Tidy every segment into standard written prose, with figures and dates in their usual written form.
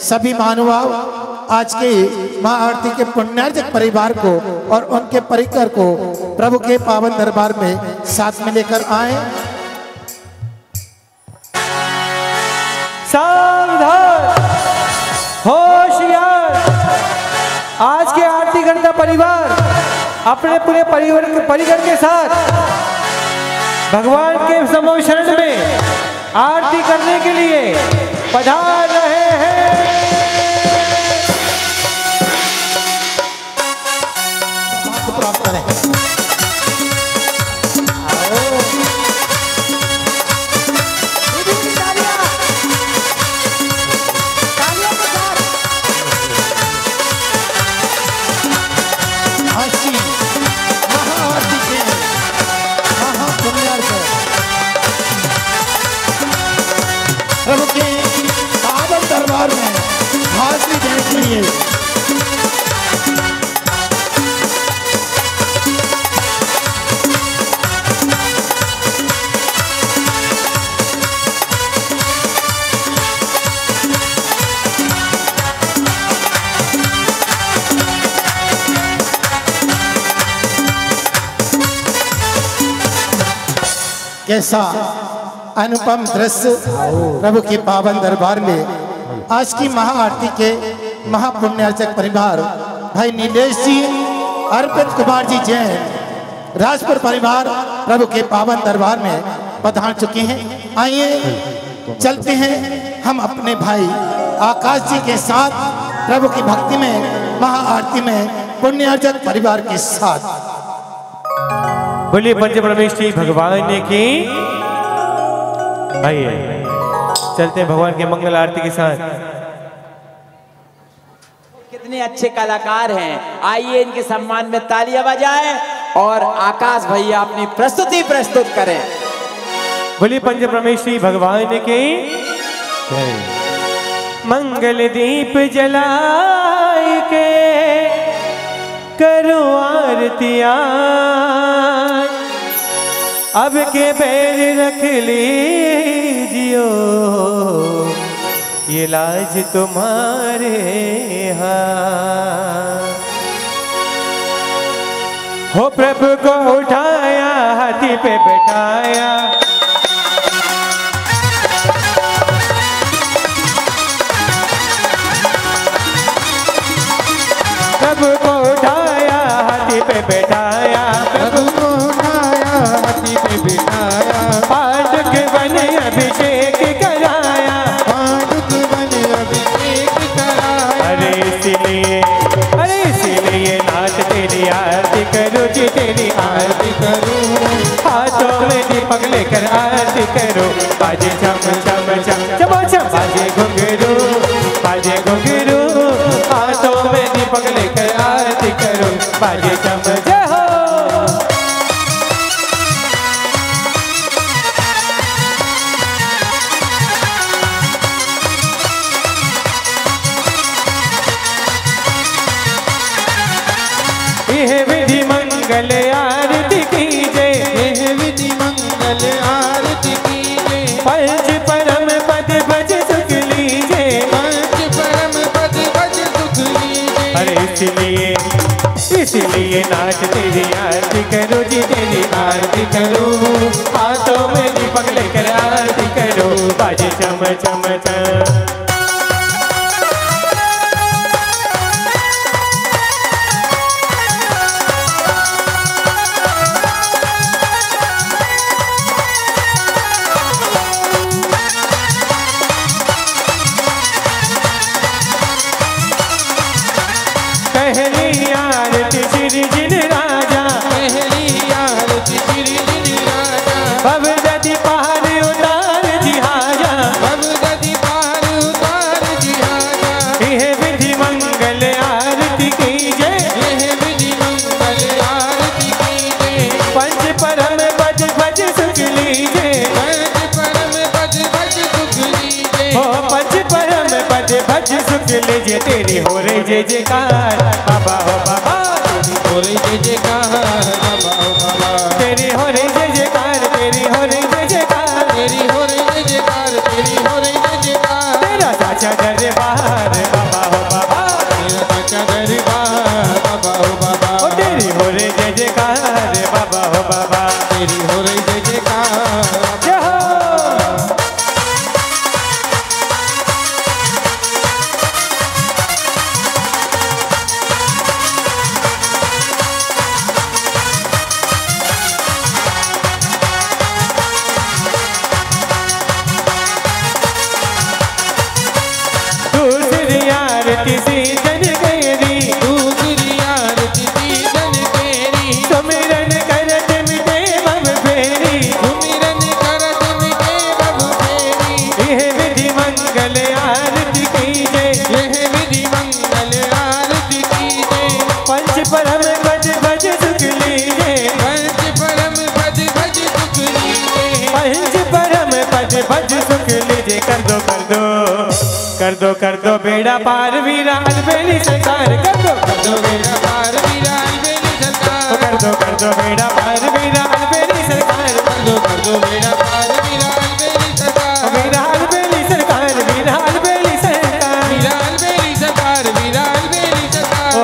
सभी महानुभाव आज के महाआरती के पुण्यार्जक परिवार को और उनके परिकर को प्रभु के पावन दरबार में साथ में लेकर आए। सावधान, होशियार। आज के आरती करता परिवार अपने पूरे परिवार के साथ भगवान के समूह शरण में आरती करने के लिए पधार रहे हैं। प्राप्त करें। प्रभु के पावन दरबार में हाजिरी देने के लिए कैसा अनुपम दृश्य प्रभु के पावन दरबार में आज की महाआरती के महापुण्यार्चक परिवार भाई नीलेश जी, अर्पित कुमार जी जैन, राजपुर परिवार प्रभु के पावन दरबार में पधार चुके हैं। आइए चलते हैं हम अपने भाई आकाश जी के साथ प्रभु की भक्ति में महाआरती में पुण्यार्चक परिवार के साथ। बोलिए पंच परमेश्वरी भगवान की। आइए चलते हैं भगवान के मंगल आरती के साथ। कितने अच्छे कलाकार हैं, आइए इनके सम्मान में तालियां बजाएं और आकाश भैया अपनी प्रस्तुति प्रस्तुत करें। बोलिए पंच परमेश्वरी भगवान की। मंगल दीप जलाए के करो आरतियां, अब के बैर रख लीजियो ये लाज तुम्हारे हाथ। हो प्रभु को उठाया हाथी पे बैठाया, प्रभु को उठाया हाथी पे बैठाया, प्रभु को उठाया हाथी पे बैठाया, पादुक बन अभिषेक कराया, पादुक बन अभिषेक कराया। अरे इसीलिए नाथ तेरी आरती करूं जी, तेरी आरती करूं, हाथों में दीपक लेकर आरती करो, बाजे छम छम छम छम छम, बाजे घुंघरू बाजे घुंघरू, हाथों में दीपक लेकर आरती करो, बाजे छम जय हो। लिए नाच तेरी आरती करो जी तेरी आरती करो, हाथों में दीपक लेकर आरती करो, बाजे चम चम चम। पहली आरती श्री जिन राजा, पहली आरती श्री जिन राजा, भवदति पार उतार जिहाजा, भवदति पार उतार जिहाजा, यह विधि मंगल आरती कीजे, यह विधि मंगल आरती कीजे, पंच परम पद भज सुख लीजे, पंच परम पद भज सुख लीजे, ओ पंच परम पद भज सुख लीजे, तेरी हो रही जय जयकार बाबा हो बाबा, तेरी हो रही जय जयकार बाबा हो बाबा, तेरी हो रही जय जयकार, तेरी हो रही जय जयकार, तेरी हो रही जय जयकार, तेरी हो रही जय जयकार, तेरा साचा दरबार बाबा हो बाबा, तेरा साचा दरबार बाबा हो बाबा, ओ तेरी हो रही जय जयकार बाबा हो बाबा, तेरी हो रही जय जयकार। जय हो। दूसरी आरती सीजन तेरी, दूसरी आरती सीजन तेरी, सुमिरन करत मिटे भव फेरी, सुमिरन करत मिटे भव फेरी, यह विधि मंगल आरती कीजे, यह विधि मंगल आरती कीजे, पंच परम पद भज सुख लीजे, पंच परम पद भज सुख लीजे, पंच परम पद भज सुख लीजे, कर दो बेड़ा पार वीरा अलबेली सरकार, कर दो बेड़ा पार वीरा अलबेली सरकार, कर दो बेड़ा पार वीरा अलबेली सरकार, कर दो बेड़ा पार वीरा अलबेली सरकार, वीरा अलबेली सरकार, वीरा अलबेली सरकार, वीरा अलबेली सरकार, वीरा अलबेली सरकार। ओ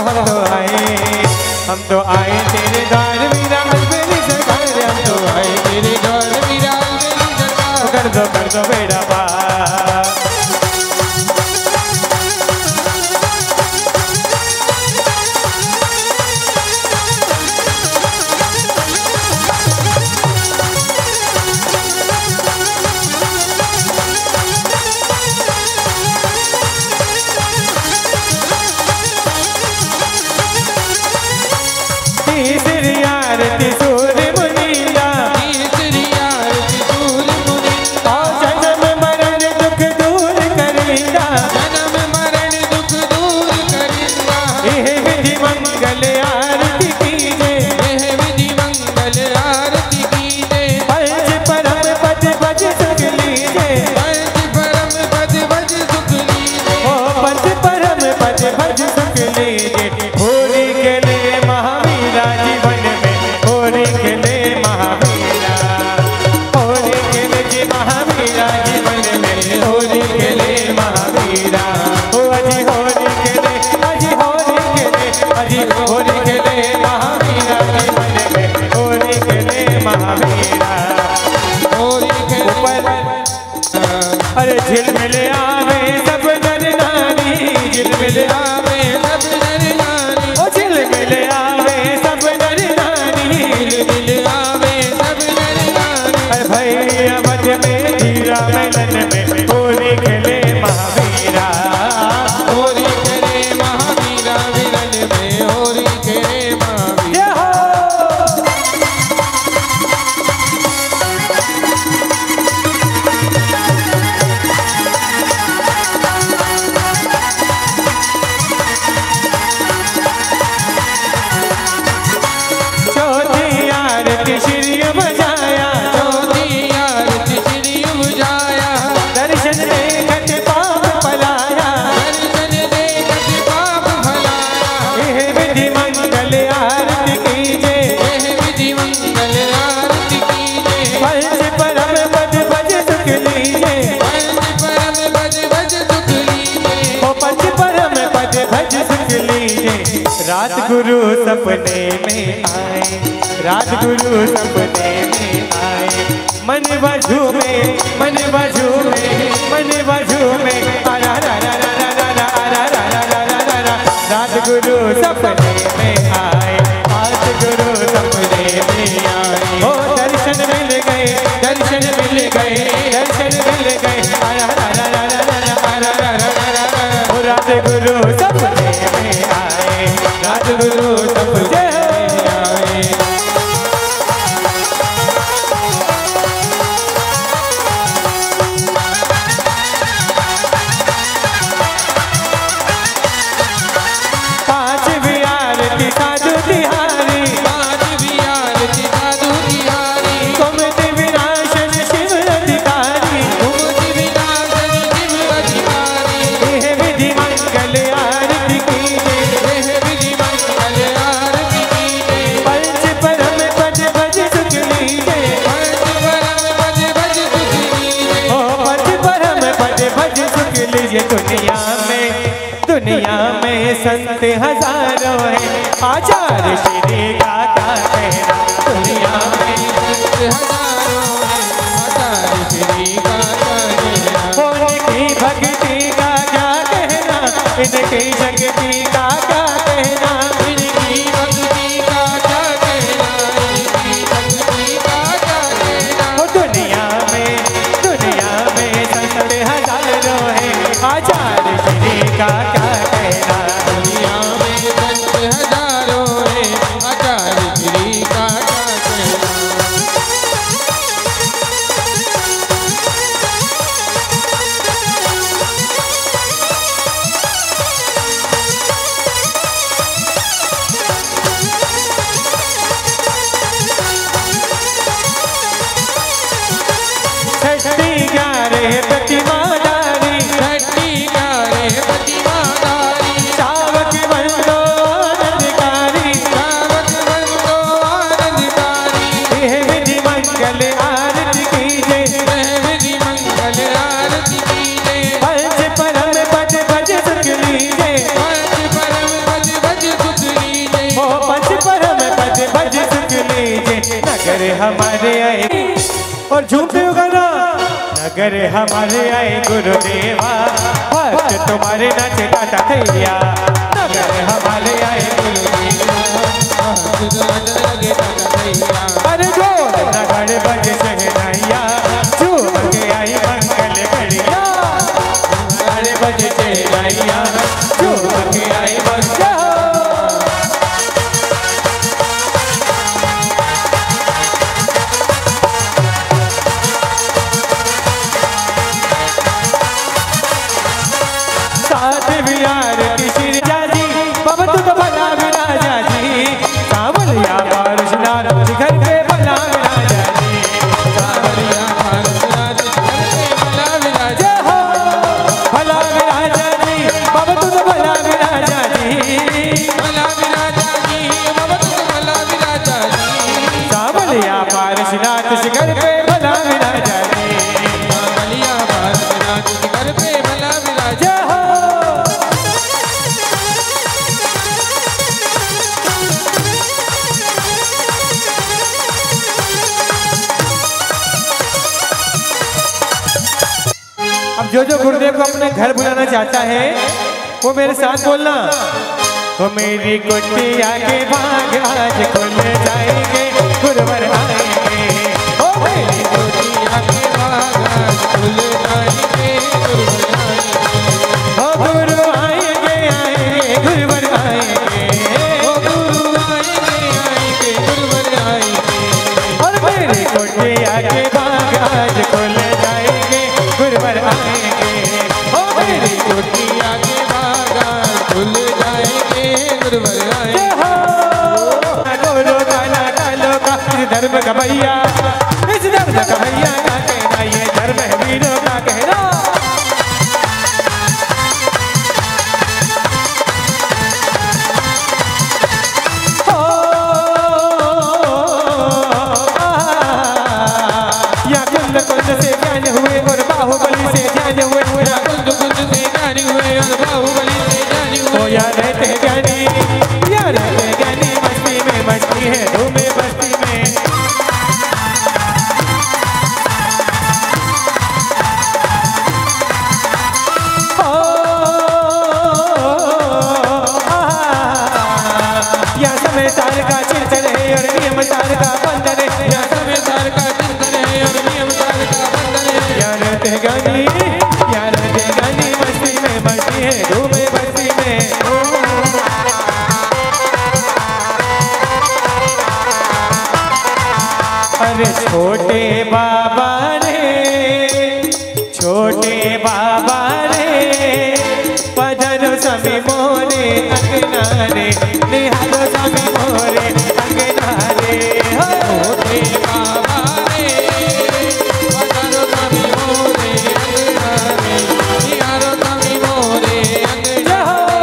हम तो आए तेरे द्वार वीरा अलबेली सरकार, हम तो आए तेरे द्वार वीरा अलबेली सरकार, कर दो बेड़ा पार। तीसरी आरती सूर्य मुनीला, तीसरी आरती सूर्य मुनीला, जन्म मरण दुख दूर करेगा, जन्म मरण दुख दूर करेगा, यह विधि मंगल आरती कीजे, यह विधि मंगल आरती कीजे, पंच परम पद भज सुख लीजे, पंच परम पद भज सुख लीजे, ओ पंच परम पद भज सुख लीजे, होरी के लिए महावीरा जीवन में, होरी के लिए महावीरा, होरी के लिए महावीरा जीवन में, होरी के लिए महावीरा, ओ अजी होरी के लिए, अजी होरी के लिए, अजी होरी के लिए महावीरा जीवन में, होरी के लिए महावीरा, होरी के ऊपर अरे झिलमिल आवे सब नर नारी, झिलमिल आवे सब नर नारी, ओ झिलमिल आवे सब नर नारी, मिल आवे सब नर नारी, अरे भैया मध में धीरा मिलन में, होली खेले महावीरा, होरी करे महावीरा विरल में, होरी करे महावीरा। जय हो। चौथी आरती श्री बजाया, चौथी आरती श्री बुझाया, दर्शन देखत पाप पलाया, दर्शन देखत पाप भलाया, यह विधि मंगल आरती कीजे, यह विधि मंगल आरती कीजे, पंच परम पद भज सुख लीजे, पंच परम पद भज सुख लीजे, ओ पंच परम पद भज सुख लीजे, रात गुरु सपने में आए, रात गुरु सपने में आए। मन बाजू में, मन बाजू में, मन बाजू में, आरा रा रा रा रा रा रा रा रा रा रा रा रा। रात गुरु सपने में आए, रात गुरु सपने में आए। ओ दर्शन मिल गए, दर्शन मिल गए, दर्शन मिल गए, आरा रा रा रा रा रा रा रा रा रा रा। ओ रात गुरु सपने में आए, रात गुरु सपने में आए। दुनिया में संत हजारों हैं, आचार्य श्री का कहना। दुनिया में संत हजारों हैं, आचार्य श्री का कहना। उनकी भक्ति का क्या कहना, इनकी शक्ति का क्या कहना, इनकी भक्ति का क्या कहना, इनकी शक्ति का क्या कहना। दुनिया में संत हजारों हैं, आचार्य श्री का क्या कहना। दुनिया में संत हजारों हैं, आचार्य श्री का क्या कहना। छठी ग्यारह प्रतिमाधारी, छठी ग्यारह प्रतिमाधारी। सावक बंदो आनंदकारी, सावक बंदो आनंदकारी। यह विधि मंगल आरती कीजे, यह विधि मंगल आरती कीजे। पंच परम पद भज सुख लीजे, पंच परम पद भज सुख लीजे। ओ पंच परम पद भज सुख लीजे। नगर हमारे आए और झूठे गाना, नगर हमारे आए गुरुदेवा, भक्त तुम्हारे नाचे दाता थैया। नगर हमारे आए गुरुदेवा, भक्त तुम्हारे नाचे दाता थैया। अरे ढोल नगर बज शहनाइया, झूम के आई मंगल घड़िया। नगर बज शहनाइया, झूम के आई मंगल। बिहार की श्रीजा जी, बाबा तू तो भला विराजा जी। सावलिया बारिशनार घर पे भला विराजा जी, सावलिया बारिशनार घर पे भला विराजा हो। भला विराजा जी, बाबा तू तो भला विराजा जी, भला विराजा जी, बाबा तू तो भला विराजा जी। सावलिया बारिशनार घर पे भला विराजा जी, सावलिया बारिशनार घर पे भला विराजा हो। अब जो गुरुदेव को अपने घर बुलाना चाहता है वो मेरे साथ बोलना। वो मेरी कुटिया के बाग आज खुल जाएंगे, गुरुवर आएंगे। ओ मेरी कुटिया के बाग आज खुल जाएंगे, गुरुवर आएंगे। ओ गुरु आएंगे आएंगे, गुरुवर आएंगे। ओ गुरु आएंगे आएंगे, गुरुवर आएंगे। और मेरी कुटिया के बाग आज खुल जाएंगे, गुरुवर आएंगे। ओ मेरी कुटिया के बाग खुल जाएंगे, गुरुवर आएंगे। गुरु काला कालो का धर्म का भैया, इस धर्म का भैया का कहना, ये धर्म है वीरों का कहना। या कुंद कुंद से ज्ञान हुए और बाहुबली से ज्ञान हुए, या कुंद कुंद से ज्ञान हुए और बाहुबली से ज्ञान हुए। या रहते ज्ञानी, या का बंधन है, या संविधान का चिंतन है और नियम सार का बंधन है। यार तेगानी मस्ती में मस्ती है, घूमे बस्ती में। अरे छोटे बाबा रे पधरो समी मोरे अंगनारे, निहारो समी मोरे अंगनारे। छोटे बाबा रे पधारो स्वामी मोरे अंगनारे, निहारो स्वामी मोरे अंगनारे।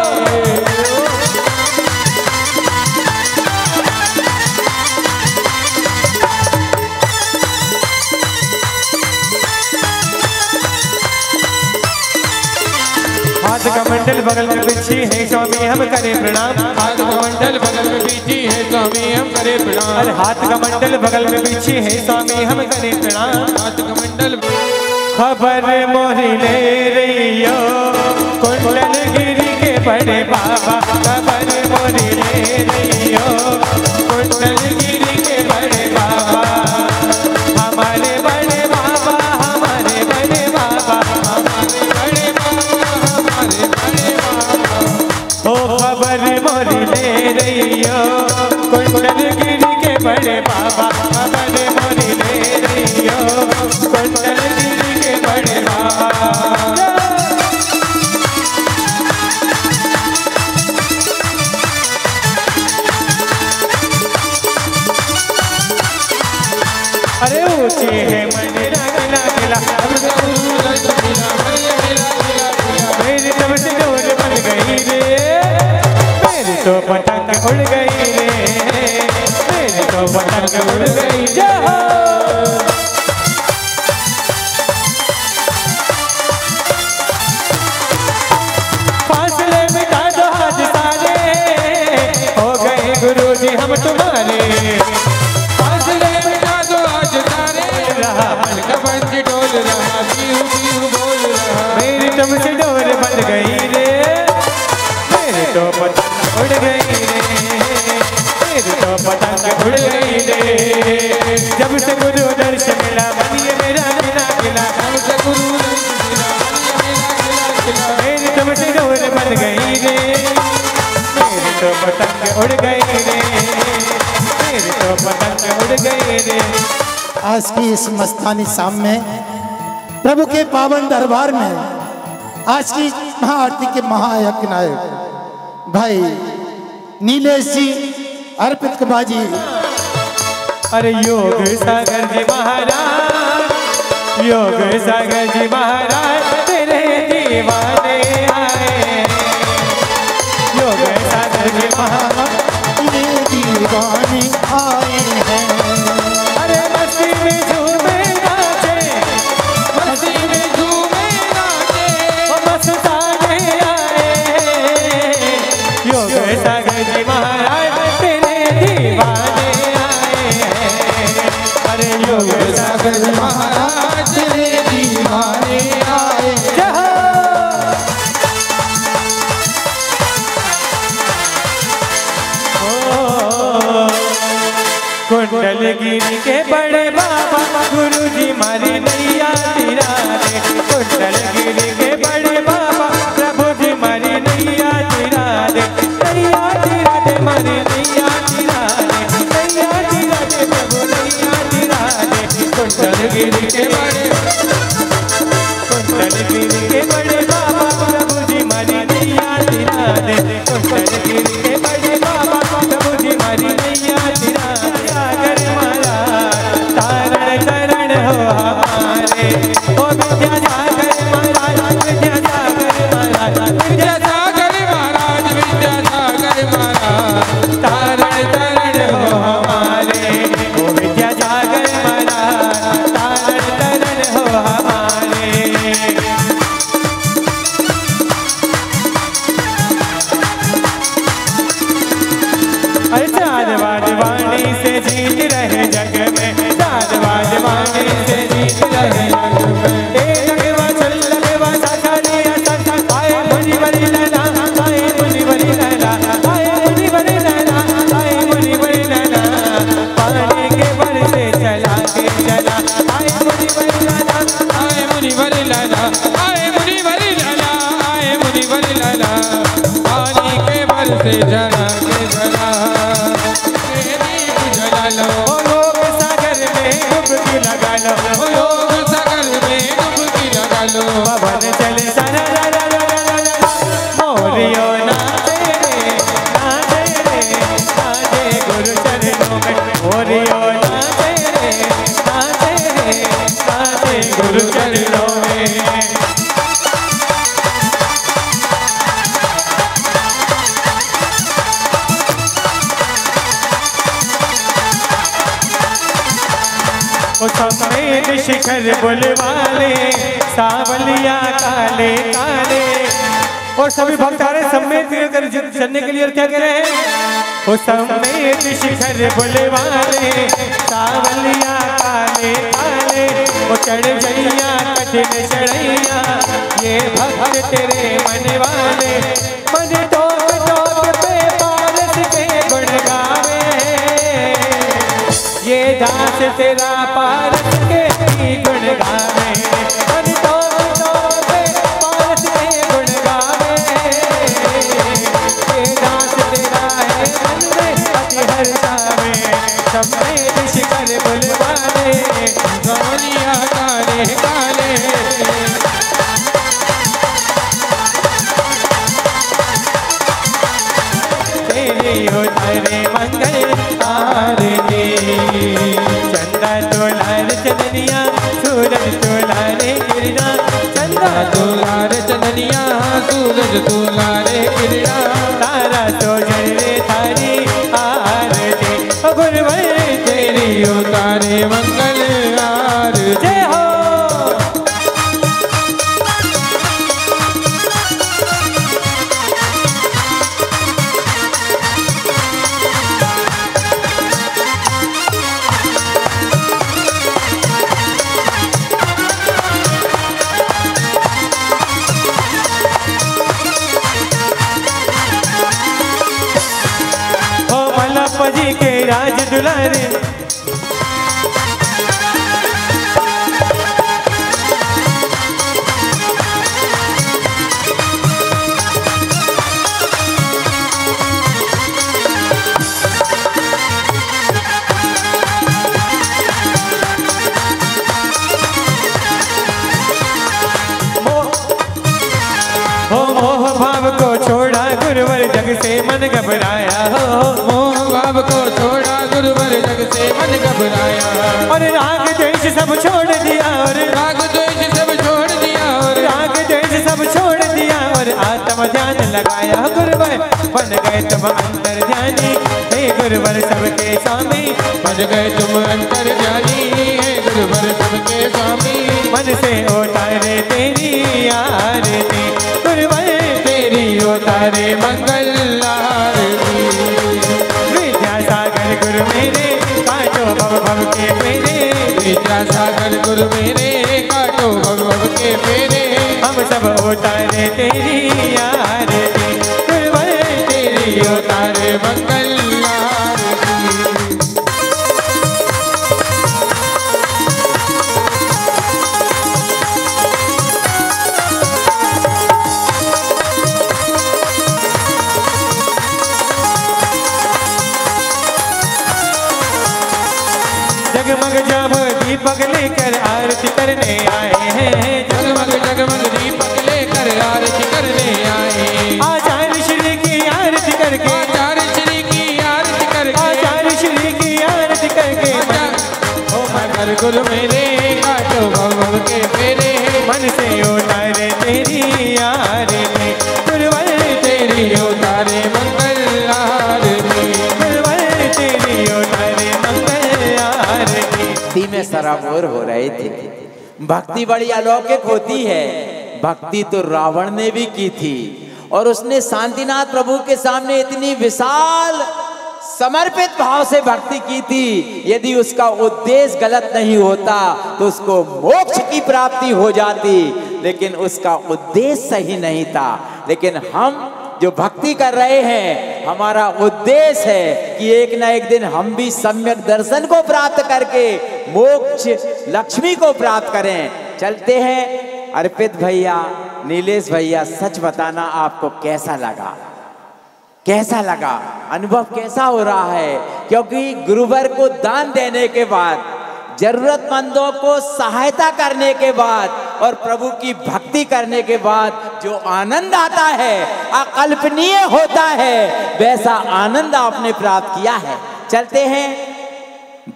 हाथ का मंडल बगल में बिछी है स्वामी हम करे प्रणाम। हाथ का मंडल बगल में बीती है स्वामी हम करे प्रणाम। अरे हाथ का मंडल बगल में बिछी है स्वामी हम करे प्रणाम। हाथ का मंडल खबर मोरी ले रही हो कुंडल गिरी के बड़े बाबा, खबर मोरी ले रही हो कुंडल गिरी के बड़े बाबा। हमारे बड़े बाबा, हमारे बड़े बाबा, हमारे बड़े बाबा, हमारे बड़े बाबा। ओ खबर मोरी ले रही हो कुंडल गिरी के बड़े बाबा, खबर मोरी ले रही हो कुंडल गिरी के बड़े बाबा। अरे ऊंचे है मंदिरा गिला गिला, मेरी तब से डोर बन गई रे, मेरी तो पतंग उड़ गई रे, मेरी तो पतंग उड़ गई। जाओ फासले मिटा दो हाथ सारे, हो गए गुरुजी हम तुम्हारे। फासले मिटा दो आज तारे, रहा मन का पंच डोल रहा, पीहू पीहू बोल रहा। मेरी तुमसे डोर बन गई रे, मेरी तो पतंग उड़ गई रे, मेरी तो पतंग उड़ गई रे। जब से गुरु दर्शन मिला बनिए मेरा गिला गिला, जब से गुरु दर्शन मिला बनिए मेरा गिला गिला। मेरी तुमसे डोर बन गई रे, मेरी तो पतंग उड़ गई रे, मेरी तो पतंग उड़ गई रे। आज की इस मस्तानी शाम में प्रभु के पावन दरबार में आज की महाआरती के महायज्ञ नायक भाई नीलेश जी, अर्पित कुमार जी, अरे योग सागर जी महाराज, योग सागर जी महाराज तेरे दीवाने आए। योग सागर जी महाराज ये दीवाने आए हैं। अरे मस्ती में झूमे नाचे, मस्ती में झूमे नाचे, वो मस्ताने आए। योग सागर जी महाराज तेरे दीवाने आए हैं। अरे योग सागर जी महाराज तेरे दीवाने आए। जहाँ कुंडल गिरी के बड़े बाबा गुरुजी मारी नैया तिरा दे, कुंडल गिरी के बड़े बाबा प्रभु जी मारी नैया तिरा दे, नैया तिरा दे मारी नैया तिरा दे, नैया तिरा दे प्रभु नैया तिरा दे। कुंडल गिरी के बड़े, कुंडल गिरी के बड़े बाबा प्रभु जी मारी नैया तिरा दे, कुंडल गिरी के बड़े बाबा प्रभु जी मारी नैया तिरा दे। सागर महाराज तारण तरण हो हमारे, ओ विद्या सागर महाराज, विद्या सागर महाराज, विद्या सागर महाराज, विद्या सागर महाराज। तारण तरण हो हमारे, ओ विद्या सागर महाराज तारण लो ओ योग सागर में डुबकी लगा लो। पवन चले सरा रा रा रा रा रा मोरियो नाचे रे नाचे गुरु चरणों में मोरियो नाचे रे नाचे गुरु चरणों में। सफेद शिखर बुलवाले सावलिया काले काले। और सभी भक्त आ रहे समेत चलने के लिए क्या कह रहे हैं? वो समेत शिखर बुलवाले सावलिया काले काले। वो चढ़ जइया कठिन चढ़ैया ये भक्त तेरे मन वाले। मन टोक टोक पे पारस के गुण गावे ये दास तेरा पारस के ही गुण गावे। मन टोक टोक पे पारस के गुण गावे ये दास तेरा है मन में अति हर्षावे। समेत शिखर बुलवाले सावलिया काले काले। तेरी उतारे मंगल आरती चंदा तोलार चंदनिया सूरज तोलारे गिरना। चंदा तोलार चंदनिया सूरज तोलारे गिरना। तारा तो जले थारी आरती गुरुवर तेरी उतारे मंगल आरती। जय हो। जी के राज दुलारे मोह भाव को छोड़ा गुरुवर जग से मन घबराया हो। मोह भाव को छोड़ा गुरुवर जग से मन घबराया। और राग द्वेष सब छोड़ दिया और राग द्वेष सब छोड़ दिया और राग द्वेष सब छोड़ दिया और आत्म ध्यान लगाया गुरुवर बन गए तुम अंतर ध्यानी। हे गुरुवर सबके स्वामी बन गए तुम अंतर ज्ञानी। है गुरुवर सबके स्वामी मन से उतारे तेरी आरती गुरुवर तेरी उतारे मंगल आरती। विद्यासागर गुरु मेरे काटो भव भव के मेरे। विद्यासागर गुरु मेरे काटो भव भव के मेरे। हम सब उतारे तेरी आरती गुरुवर तेरी उतारे मंगल आरती। जगमग जब दीपक लेकर आरती करने आए हैं। जगमग जगमग दीपक लेकर आरती करने आए। आचार्य श्री की आरती करके आचार्य श्री की आरती करके आचार्य श्री की आरती करके ओ मगर गुरु मेरे काटो भव भव के मेरे। मन से उतारे तेरी आरती गुरुवर तेरी उतारे मंगल आरती। गुरुवर तेरी उतारे मंगल आरती। भक्ति में सराबोर हो रहे थे। भक्ति बड़ी अलौकिक होती है। भक्ति तो रावण ने भी की थी और उसने शांतिनाथ प्रभु के सामने इतनी विशाल समर्पित भाव से भक्ति की थी। यदि उसका उद्देश्य गलत नहीं होता तो उसको मोक्ष की प्राप्ति हो जाती, लेकिन उसका उद्देश्य सही नहीं था। लेकिन हम जो भक्ति कर रहे हैं, हमारा उद्देश्य है कि एक ना एक दिन हम भी सम्यक दर्शन को प्राप्त करके मोक्ष लक्ष्मी को प्राप्त करें। चलते हैं अर्पित भैया, नीलेश भैया, सच बताना आपको कैसा लगा, कैसा लगा, अनुभव कैसा हो रहा है? क्योंकि गुरुवर को दान देने के बाद जरूरतमंदों को सहायता करने के बाद और प्रभु की भक्ति करने के बाद जो आनंद आता है, अकल्पनीय होता है, वैसा आनंद आपने प्राप्त किया है। चलते हैं,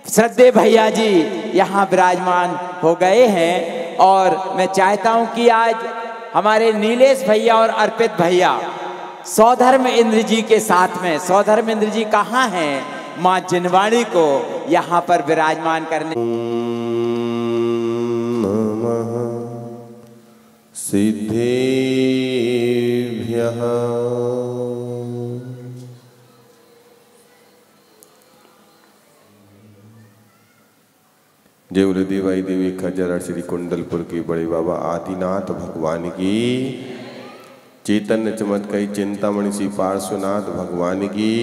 श्रद्धेय भैया जी यहाँ विराजमान हो गए हैं और मैं चाहता हूं कि आज हमारे नीलेश भैया और अर्पित भैया सौधर्म इंद्र जी के साथ में, सौधर्म इंद्र जी कहाँ हैं, माँ जिनवाणी को यहाँ पर विराजमान करने। नमः सिद्धेभ्यः जय बोले देवाई देवी खजर श्री कुंडलपुर के बड़े बाबा आदिनाथ भगवान की, चैतन्य चमत्कारी चिंतामणि श्री पार्श्वनाथ भगवान की,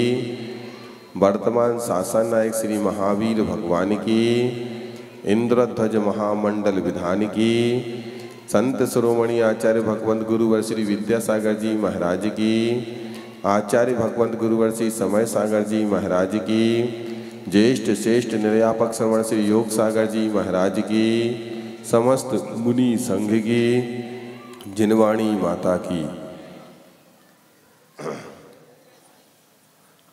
वर्तमान शासन नायक श्री महावीर भगवान की, इंद्रध्वज महामंडल विधान की, संत शिरोमणि आचार्य भगवंत गुरुवर श्री विद्यासागर जी महाराज की, आचार्य भगवंत गुरुवर श्री समय सागर जी महाराज की, ज्येष्ठ श्रेष्ठ निर्यापक श्रवण श्री योग सागर जी महाराज की, समस्त मुनि संघ की, जिनवाणी माता की।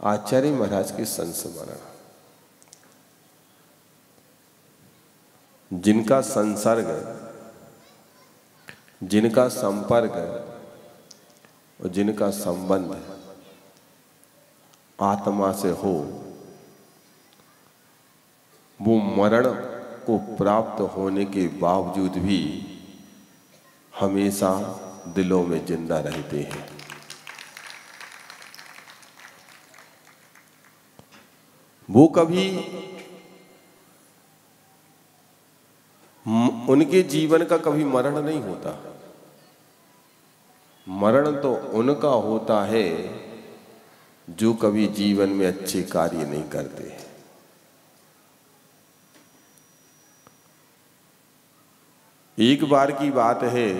आचार्य महाराज के संस्मरण, जिनका संसर्ग, जिनका संपर्क और जिनका संबंध आत्मा से हो, वो मरण को प्राप्त होने के बावजूद भी हमेशा दिलों में जिंदा रहते हैं। वो कभी उनके जीवन का कभी मरण नहीं होता। मरण तो उनका होता है जो कभी जीवन में अच्छे कार्य नहीं करते। एक बार की बात है,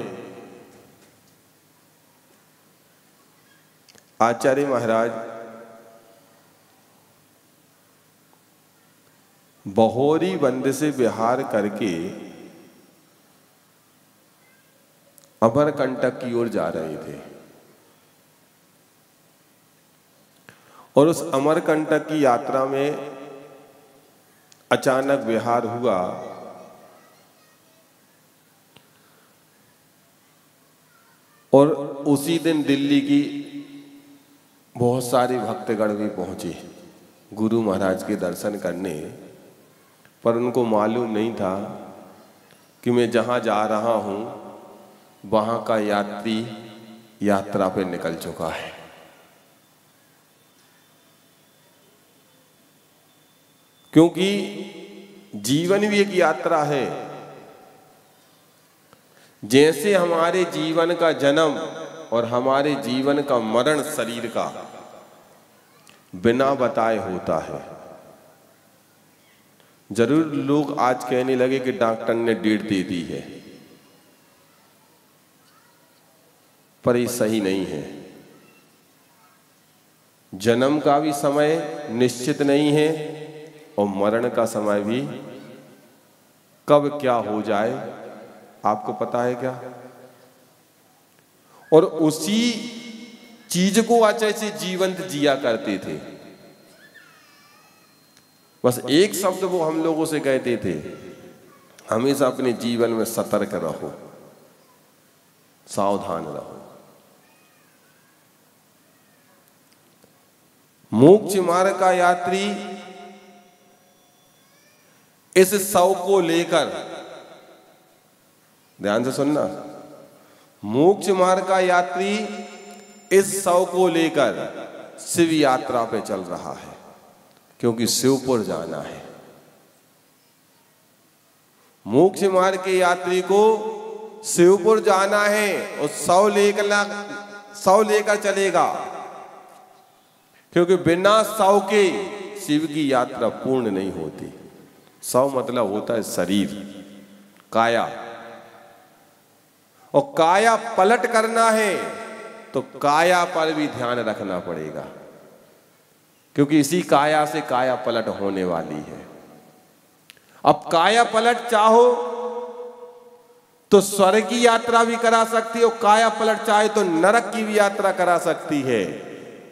आचार्य महाराज बहोरी बंद से विहार करके अमरकंटक की ओर जा रहे थे और उस अमरकंटक की यात्रा में अचानक विहार हुआ और उसी दिन दिल्ली की बहुत सारे भक्तगण भी पहुंचे गुरु महाराज के दर्शन करने, पर उनको मालूम नहीं था कि मैं जहां जा रहा हूं वहां का यात्री यात्रा पे निकल चुका है। क्योंकि जीवन भी एक यात्रा है। जैसे हमारे जीवन का जन्म और हमारे जीवन का मरण शरीर का बिना बताए होता है। जरूर लोग आज कहने लगे कि डॉक्टर ने डेट दे दी है, पर ये सही नहीं है। जन्म का भी समय निश्चित नहीं है और मरण का समय भी कब क्या हो जाए आपको पता है क्या? और उसी चीज को आज ऐसे जीवंत जिया करते थे। बस एक शब्द वो हम लोगों से कहते थे, हमेशा अपने जीवन में सतर्क रहो, सावधान रहो। मोक्ष मार्ग का यात्री इस शव को लेकर, ध्यान से सुनना, मोक्ष मार्ग का यात्री इस शव को लेकर शिव यात्रा पे चल रहा है, क्योंकि शिवपुर जाना है। मोक्ष मार्ग के यात्री को शिवपुर जाना है और शव लेकर चलेगा, क्योंकि बिना शव के शिव की यात्रा पूर्ण नहीं होती। शव मतलब होता है शरीर, काया, और काया पलट करना है तो काया पर भी ध्यान रखना पड़ेगा, क्योंकि इसी काया से काया पलट होने वाली है। अब काया पलट चाहो तो स्वर्ग की यात्रा भी करा सकती है, और काया पलट चाहे तो नरक की भी यात्रा करा सकती है।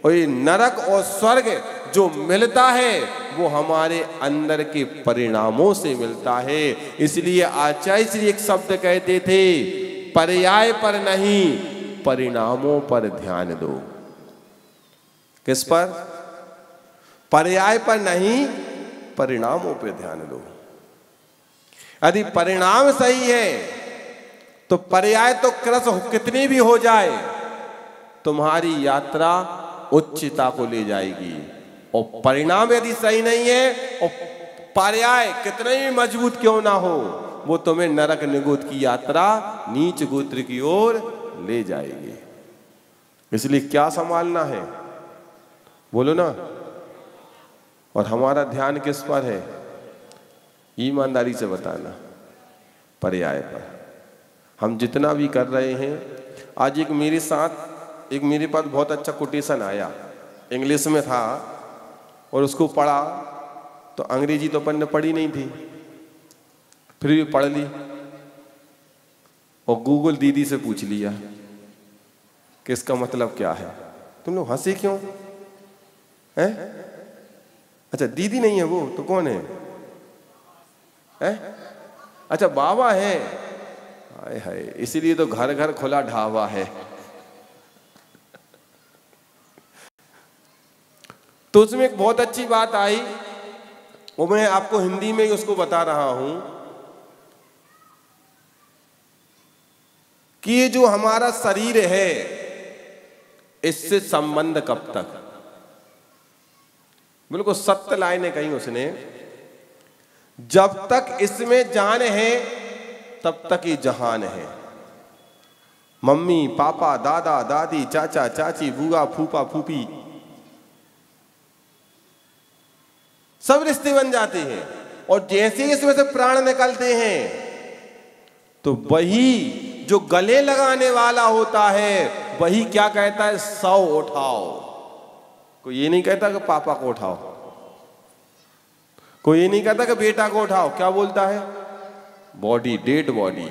और ये नरक और स्वर्ग जो मिलता है वो हमारे अंदर के परिणामों से मिलता है। इसलिए आचार्य श्री एक शब्द कहते थे, पर्याय पर नहीं परिणामों पर ध्यान दो। किस पर? पर्याय पर नहीं परिणामों पर ध्यान दो। यदि परिणाम सही है तो पर्याय तो क्रस कितनी भी हो जाए तुम्हारी यात्रा उच्चता को ले जाएगी, और परिणाम यदि सही नहीं है और पर्याय कितने भी मजबूत क्यों ना हो वो तुम्हें नरक निगुत की यात्रा नीच गोत्र की ओर ले जाएगी। इसलिए क्या संभालना है बोलो ना। और हमारा ध्यान किस पर है? ईमानदारी से बताना, पर्याय पर। हम जितना भी कर रहे हैं, आज एक मेरे पास बहुत अच्छा कोटेशन आया, इंग्लिश में था और उसको पढ़ा तो अंग्रेजी तो अपन ने पढ़ी नहीं थी, फिर भी पढ़ ली और गूगल दीदी से पूछ लिया कि इसका मतलब क्या है। तुम लोग हंसे क्यों हैं? अच्छा दीदी नहीं है वो तो कौन है? अच्छा बाबा है। हाय हाय, इसीलिए तो घर घर खुला ढाबा है। तो उसमें एक बहुत अच्छी बात आई, वो मैं आपको हिंदी में ही उसको बता रहा हूं कि ये जो हमारा शरीर है इससे संबंध कब तक। बिल्कुल सत्य लाइनें कही उसने, जब तक इसमें जान है तब तक ही जहान है। मम्मी पापा दादा दादी चाचा चाची बुआ फूफा फूफी सब रिश्ते बन जाते हैं, और जैसे ही इसमें से प्राण निकलते हैं तो वही जो गले लगाने वाला होता है वही क्या कहता है? 100 उठाओ। कोई ये नहीं कहता कि पापा को उठाओ, कोई ये नहीं कहता कि बेटा को उठाओ। क्या बोलता है? Body, dead body.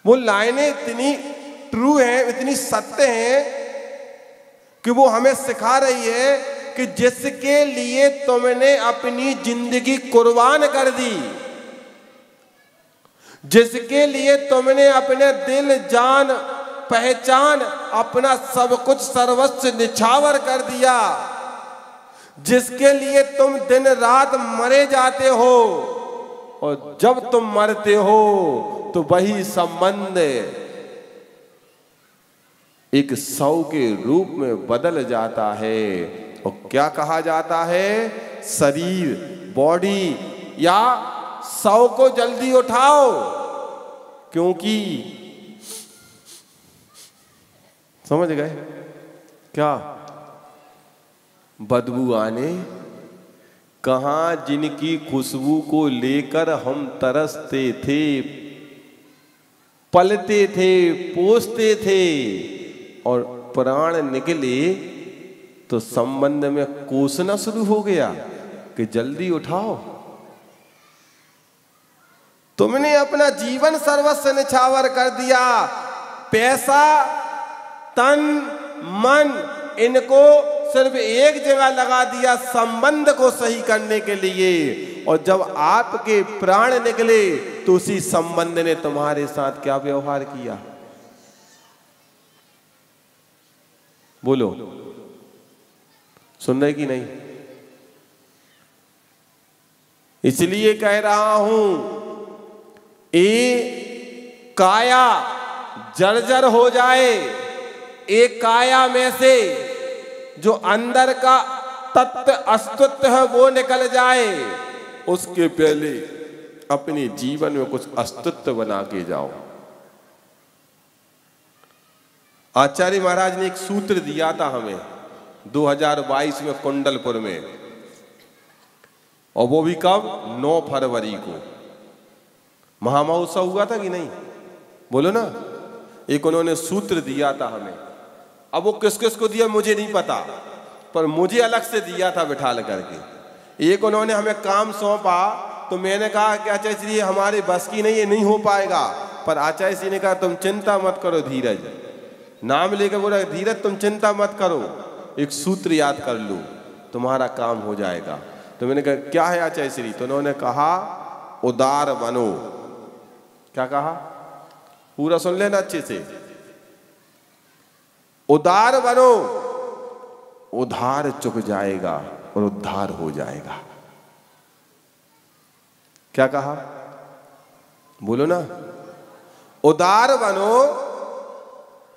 वो लाइनें इतनी ट्रू हैं, इतनी सत्य हैं कि वो हमें सिखा रही है कि जिसके लिए तुमने अपनी जिंदगी कुर्बान कर दी, जिसके लिए तुमने अपने दिल जान पहचान अपना सब कुछ सर्वस्व निछावर कर दिया, जिसके लिए तुम दिन रात मरे जाते हो, और जब तुम मरते हो तो वही संबंध एक 100 के रूप में बदल जाता है। और क्या कहा जाता है? शरीर, बॉडी या 100 को जल्दी उठाओ, क्योंकि समझ गए क्या? बदबू आने कहां जिनकी खुशबू को लेकर हम तरसते थे, पलते थे, पोसते थे, और प्राण निकले तो संबंध में कोसना शुरू हो गया कि जल्दी उठाओ। तुमने अपना जीवन सर्वस्व निछावर कर दिया, पैसा तन मन इनको सिर्फ एक जगह लगा दिया संबंध को सही करने के लिए, और जब आपके प्राण निकले तो उसी संबंध ने तुम्हारे साथ क्या व्यवहार किया? बोलो, सुन रहे कि नहीं? इसलिए कह रहा हूं, एक काया जर्जर हो जाए, एक काया में से जो अंदर का तत्व अस्तित्व है वो निकल जाए, उसके पहले अपने जीवन में कुछ अस्तित्व बना के जाओ। आचार्य महाराज ने एक सूत्र दिया था हमें 2022 में कुंडलपुर में, और वो भी कब? 9 फरवरी को महामहोत्सव हुआ था कि नहीं? बोलो ना। एक उन्होंने सूत्र दिया था हमें, अब वो किस किस को दिया मुझे नहीं पता, पर मुझे अलग से दिया था बिठाल करके। एक उन्होंने हमें काम सौंपा तो मैंने कहा कि आचार्य श्री हमारे बस की नहीं, ये नहीं हो पाएगा। पर आचार्य श्री ने कहा तुम चिंता मत करो धीरज, नाम लेकर बोला धीरज तुम चिंता मत करो, एक सूत्र याद कर लो तुम्हारा काम हो जाएगा। तो मैंने कहा क्या है आचार्य श्री? तो उन्होंने कहा उदार बनो। क्या कहा? पूरा सुन लेना अच्छे से। उदार बनो, उधार चुक जाएगा और उद्धार हो जाएगा। क्या कहा? बोलो ना। उदार बनो,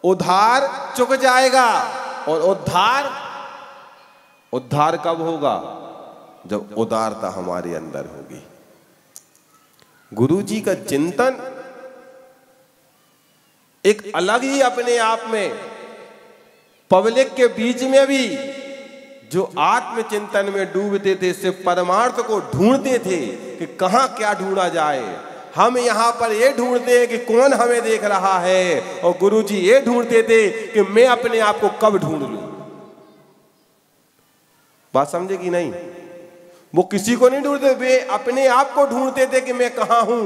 उधार चुक जाएगा और उद्धार कब होगा? जब उदारता हमारे अंदर होगी। गुरु जी का चिंतन एक अलग ही अपने आप में, पब्लिक के बीच में भी जो आत्मचिंतन में डूबते थे, से परमार्थ को ढूंढते थे कि कहां क्या ढूंढा जाए। हम यहां पर ये ढूंढते हैं कि कौन हमें देख रहा है, और गुरु जी ये ढूंढते थे कि मैं अपने आप को कब ढूंढ लूं। बात समझे कि नहीं? वो किसी को नहीं ढूंढते, वे अपने आप को ढूंढते थे कि मैं कहां हूं,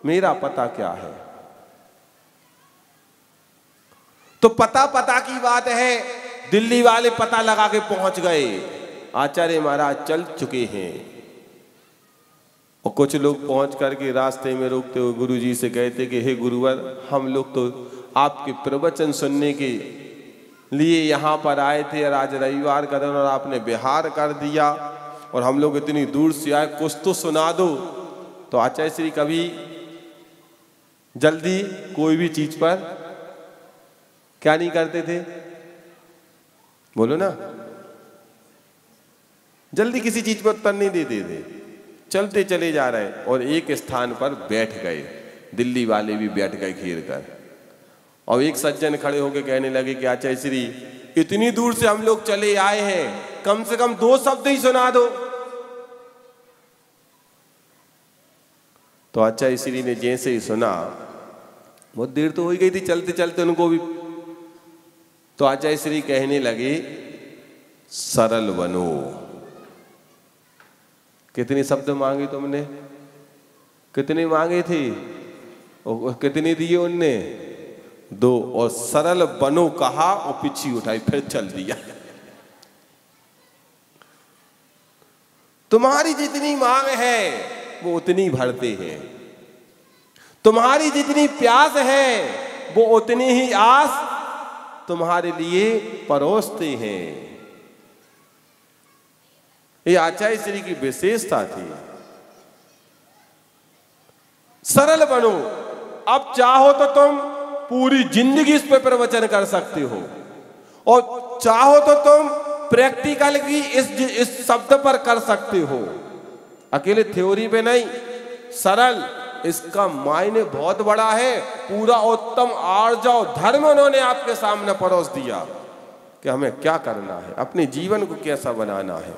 मेरा पता क्या है। तो पता की बात है, दिल्ली वाले पता लगा के पहुंच गए, आचार्य महाराज चल चुके हैं। और कुछ लोग पहुंच करके रास्ते में रोकते हुए गुरु जी से कहते कि हे गुरुवर, हम लोग तो आपके प्रवचन सुनने के लिए यहाँ पर आए थे और आज रविवार का दिन और आपने बिहार कर दिया और हम लोग इतनी दूर से आए, कुछ तो सुना दो। तो आचार्य श्री कभी जल्दी कोई भी चीज पर क्या नहीं करते थे? बोलो ना। जल्दी किसी चीज पर उत्तर नहीं देते थे, चलते चले जा रहे और एक स्थान पर बैठ गए। दिल्ली वाले भी बैठ गए घेर कर, और एक सज्जन खड़े होकर कहने लगे कि आचार्य श्री इतनी दूर से हम लोग चले आए हैं, कम से कम 2 शब्द ही सुना दो। तो आचार्य श्री ने जैसे ही सुना, बहुत देर तो हो गई थी चलते चलते उनको भी, तो आचार्य श्री कहने लगे सरल बनो। कितने शब्द मांगे तुमने? कितने मांगे थे और कितने दिए उनने? 2। और सरल बनो कहा और पीछे उठाई, फिर चल दिया। तुम्हारी जितनी मांग है वो उतनी भरते हैं, तुम्हारी जितनी प्यास है वो उतनी ही आस तुम्हारे लिए परोसते हैं। ये आचार्य श्री की विशेषता थी। सरल बनो। अब चाहो तो तुम पूरी जिंदगी इस पे प्रवचन कर सकते हो, और चाहो तो तुम प्रैक्टिकल भी इस शब्द पर कर सकते हो, अकेले थ्योरी पे नहीं। सरल, इसका मायने बहुत बड़ा है। पूरा उत्तम आर्जव धर्म उन्होंने आपके सामने परोस दिया कि हमें क्या करना है, अपने जीवन को कैसा बनाना है।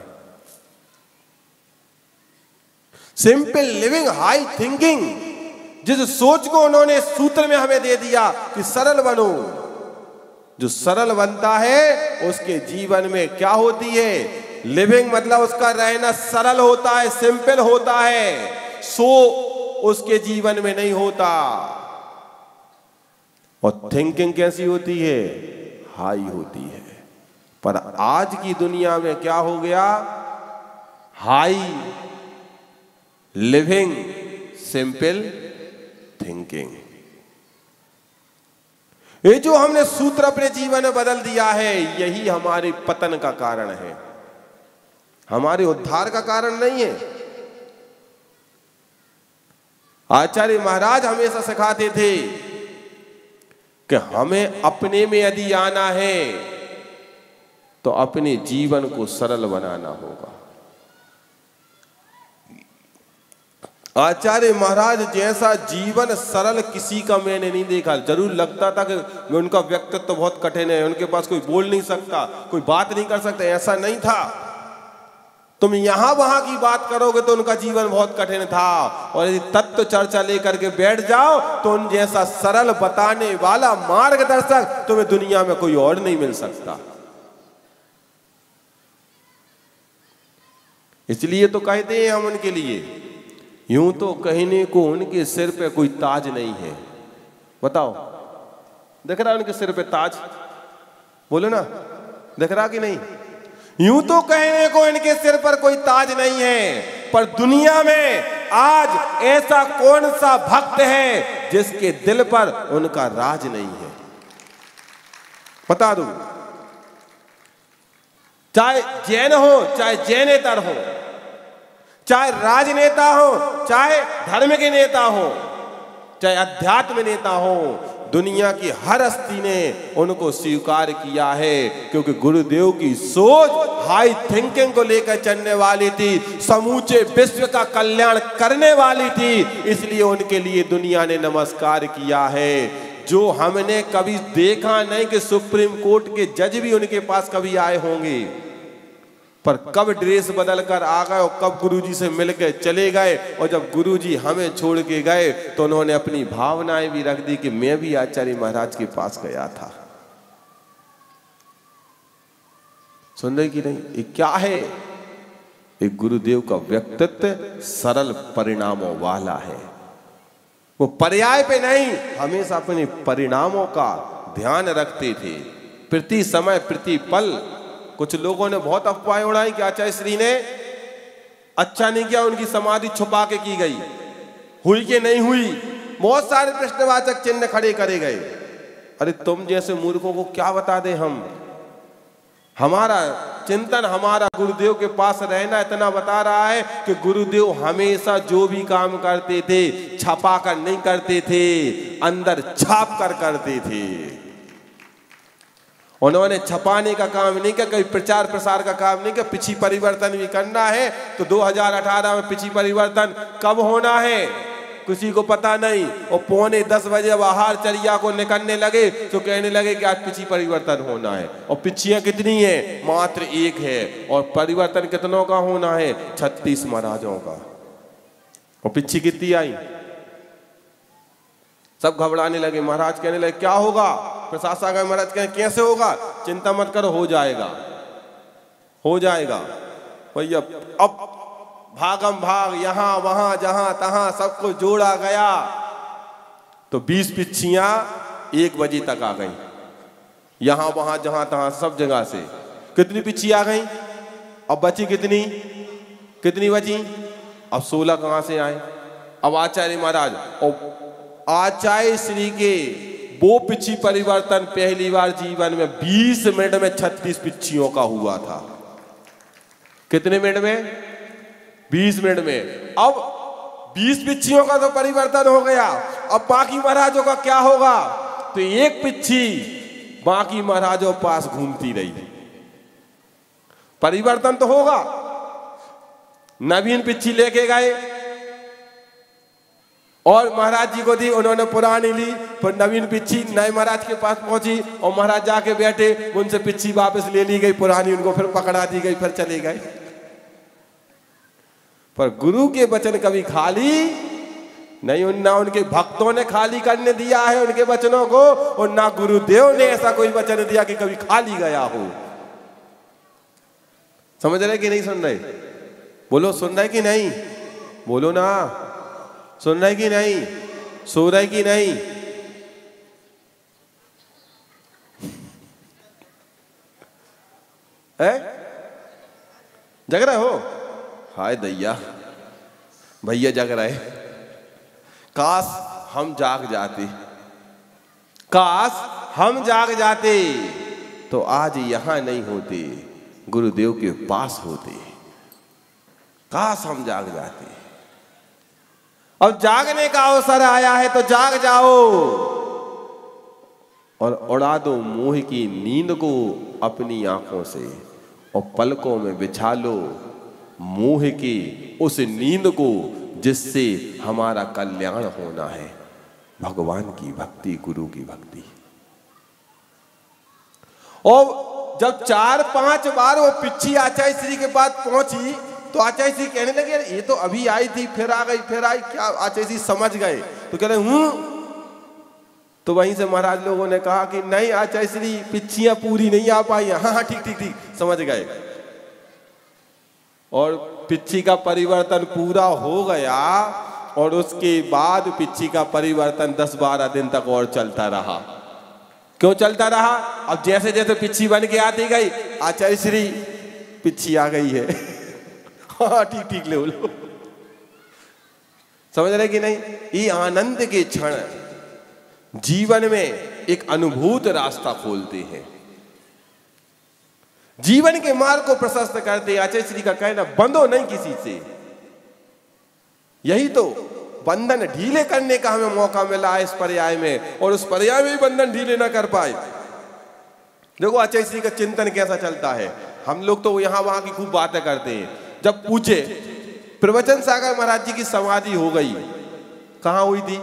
सिंपल लिविंग, हाई थिंकिंग, जिस सोच को उन्होंने सूत्र में हमें दे दिया कि सरल बनो। जो सरल बनता है उसके जीवन में क्या होती है? लिविंग मतलब उसका रहना सरल होता है, सिंपल होता है। सो उसके जीवन में नहीं होता। और थिंकिंग कैसी होती है? हाई होती है। पर आज की दुनिया में क्या हो गया? High living, simple thinking. ये जो हमने सूत्र अपने जीवन में बदल दिया है, यही हमारे पतन का कारण है, हमारे उद्धार का कारण नहीं है। आचार्य महाराज हमेशा सिखाते थे कि हमें अपने में यदि आना है तो अपने जीवन को सरल बनाना होगा। आचार्य महाराज जैसा जीवन सरल किसी का मैंने नहीं देखा। जरूर लगता था कि उनका व्यक्तित्व तो बहुत कठिन है, उनके पास कोई बोल नहीं सकता, कोई बात नहीं कर सकता, ऐसा नहीं था। तुम यहां वहां की बात करोगे तो उनका जीवन बहुत कठिन था, और यदि तत्व चर्चा लेकर के बैठ जाओ तो उन जैसा सरल बताने वाला मार्गदर्शक तुम्हें दुनिया में कोई और नहीं मिल सकता। इसलिए तो कहते हैं हम उनके लिए, यूं तो कहने को उनके सिर पे कोई ताज नहीं है। बताओ, दिख रहा है उनके सिर पे ताज? बोलो ना, दिख रहा कि नहीं? यूं तो कहने को इनके सिर पर कोई ताज नहीं है, पर दुनिया में आज ऐसा कौन सा भक्त है जिसके दिल पर उनका राज नहीं है? बता दूं, चाहे जैन हो, चाहे जैनेतर हो, चाहे राजनेता हो, चाहे धर्म के नेता हो, चाहे अध्यात्म नेता हो, दुनिया की हर हस्ती ने उनको स्वीकार किया है, क्योंकि गुरुदेव की सोच हाई थिंकिंग को लेकर चलने वाली थी, समूचे विश्व का कल्याण करने वाली थी, इसलिए उनके लिए दुनिया ने नमस्कार किया है। जो हमने कभी देखा नहीं कि सुप्रीम कोर्ट के जज भी उनके पास कभी आए होंगे, पर कब ड्रेस बदल कर आ गए और कब गुरुजी से मिलकर चले गए, और जब गुरुजी हमें छोड़ के गए तो उन्होंने अपनी भावनाएं भी रख दी कि मैं भी आचार्य महाराज के पास गया था। सुन रहे कि नहीं? ये क्या है? एक गुरुदेव का व्यक्तित्व सरल परिणामों वाला है। वो पर्याय पे नहीं, हमेशा अपने परिणामों का ध्यान रखते थे, प्रति समय प्रति पल। कुछ लोगों ने बहुत अफवाहें उड़ाई कि आचार्य श्री ने अच्छा नहीं किया, उनकी समाधि छुपा के की गई, हुई कि नहीं हुई, बहुत सारे प्रश्नवाचक चिन्ह खड़े करे गए। अरे तुम जैसे मूर्खों को क्या बता दें हम? हमारा चिंतन, हमारा गुरुदेव के पास रहना इतना बता रहा है कि गुरुदेव हमेशा जो भी काम करते थे छपा कर नहीं करते थे, अंदर छाप कर करते थे। उन्होंने छपाने का काम नहीं किया, कभी प्रचार प्रसार का काम नहीं किया। पिछी परिवर्तन भी करना है तो 2018 में पिछी परिवर्तन कब होना है किसी को पता नहीं। और 9:45 बजे बाहर चरिया को निकलने लगे तो कहने लगे कि आज पिछी परिवर्तन होना है। और पिछियां कितनी है? मात्र एक है। और परिवर्तन कितनों का होना है? 36 महाराजों का। और पिछी कितनी आई? सब घबराने लगे। महाराज कहने लगे क्या होगा? प्रशासक महाराज कहें कैसे होगा? चिंता मत करो, हो जाएगा, हो जाएगा। भैया अब भागम भाग, यहां वहां जहां तहां सबको जोड़ा गया तो 20 पिच्छियां 1 बजे तक आ गई, यहां वहां जहां तहां सब जगह से। कितनी पिच्छी आ गई? अब बची कितनी? कितनी बची? अब 16 कहां से आए? अब आचार्य महाराज और आचार्य श्री के वो पिछी परिवर्तन पहली बार जीवन में 20 मिनट में 36 पिच्छियों का हुआ था। कितने मिनट में? 20 मिनट में। अब 20 पिच्छियों का तो परिवर्तन हो गया, अब बाकी महाराजों का क्या होगा? तो एक पिच्छी बाकी महाराजों के पास घूमती रही। परिवर्तन तो होगा। नवीन पिच्छी लेके गए और महाराज जी को दी, उन्होंने पुरानी ली, फिर नवीन पिच्छी नए महाराज के पास पहुंची और महाराज जाके बैठे, उनसे पिच्छी वापस ले ली गई, पुरानी उनको फिर पकड़ा दी गई, फिर चले गए। पर गुरु के वचन कभी खाली नहीं, ना उनके भक्तों ने खाली करने दिया है उनके वचनों को, और ना गुरुदेव ने ऐसा कोई वचन दिया कि कभी खाली गया हो। समझ रहे कि नहीं सुन रहे? बोलो सुन रहे कि नहीं? बोलो ना, सुन रहे कि नहीं? सो रहे कि नहीं? जग रहे हो? हाय दैया, भैया जग रहे। काश हम जाग जाते, काश हम जाग जाते तो आज यहां नहीं होते, गुरुदेव के पास होते। काश हम जाग जाते। अब जागने का अवसर आया है तो जाग जाओ और उड़ा दो मोह की नींद को अपनी आंखों से, और पलकों में बिछा लो मोह की उस नींद को जिससे हमारा कल्याण होना है, भगवान की भक्ति, गुरु की भक्ति। और जब 4-5 बार वो पिच्छी आचार्य श्री के पास पहुंची तो आचार्य श्री कहने लगे ये तो अभी आई थी, फिर आ गई, फिर आई, क्या? आचार्य श्री समझ गए तो कह रहे तो वहीं से महाराज लोगों ने कहा कि नहीं आचार्य श्री, पिच्छियां पूरी नहीं आ पाई। हाँ हाँ ठीक ठीक ठीक, समझ गए। और पिच्ची का परिवर्तन पूरा हो गया और उसके बाद पिच्ची का परिवर्तन 10-12 दिन तक और चलता रहा। क्यों चलता रहा? अब जैसे जैसे पिच्ची बन के आती गई, आचार्य श्री पिच्ची आ गई है। हाँ ठीक ठीक ले लो, समझ रहे कि नहीं? ये आनंद के क्षण जीवन में एक अनुभूत रास्ता खोलते हैं, जीवन के मार्ग को प्रशस्त करते हैं। आचार्य श्री का कहना, बंधो नहीं किसी से। यही तो बंधन ढीले करने का हमें मौका मिला है इस पर्याय में, और उस पर्याय में भी बंधन ढीले ना कर पाए। देखो आचार्य श्री का चिंतन कैसा चलता है। हम लोग तो यहां वहां की खूब बातें करते हैं। जब पूछे, प्रवचन सागर महाराज जी की समाधि हो गई, कहां हुई थी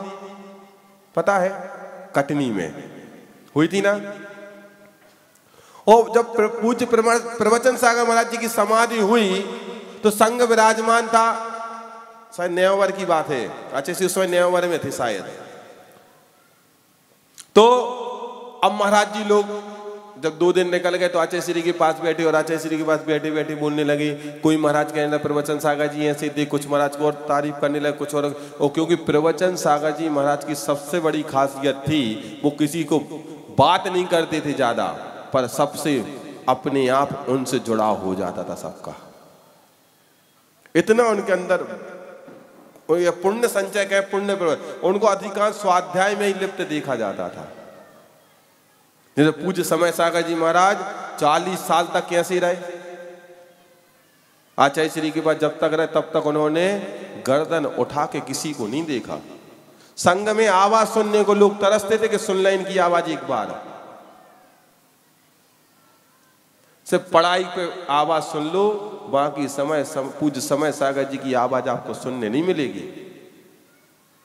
पता है? कटनी में हुई थी ना। और जब पूज्य प्रवचन सागर महाराज जी की समाधि हुई तो संघ विराजमान था। शायद न्यावर की बात है, अच्छे से उस समय न्यावर में थे शायद। तो अब महाराज जी लोग जब 2 दिन निकल गए तो आचार्य श्री के पास बैठे, और आचार्य श्री के पास बैठे बैठे बोलने लगे। कोई महाराज कहने लगा प्रवचन सागर जी ऐसे थे, कुछ महाराज को और तारीफ करने लगे, कुछ और क्योंकि प्रवचन सागर जी महाराज की सबसे बड़ी खासियत थी, वो किसी को बात नहीं करते थे ज्यादा, पर सबसे अपने आप उनसे जुड़ाव हो जाता था सबका। इतना उनके अंदर पुण्य संचय का पुण्य, उनको अधिकांश स्वाध्याय में ही लिप्त देखा जाता था। जैसे पूज्य समय सागर जी महाराज 40 साल तक कैसे रहे? आचार्य श्री के पास जब तक रहे तब तक उन्होंने गर्दन उठा के किसी को नहीं देखा। संघ में आवाज सुनने को लोग तरसते थे कि सुन ले इनकी आवाज एक बार। सिर्फ पढ़ाई पे आवाज सुन लो, बाकी समय पूज्य समय सागर जी की आवाज आपको सुनने नहीं मिलेगी।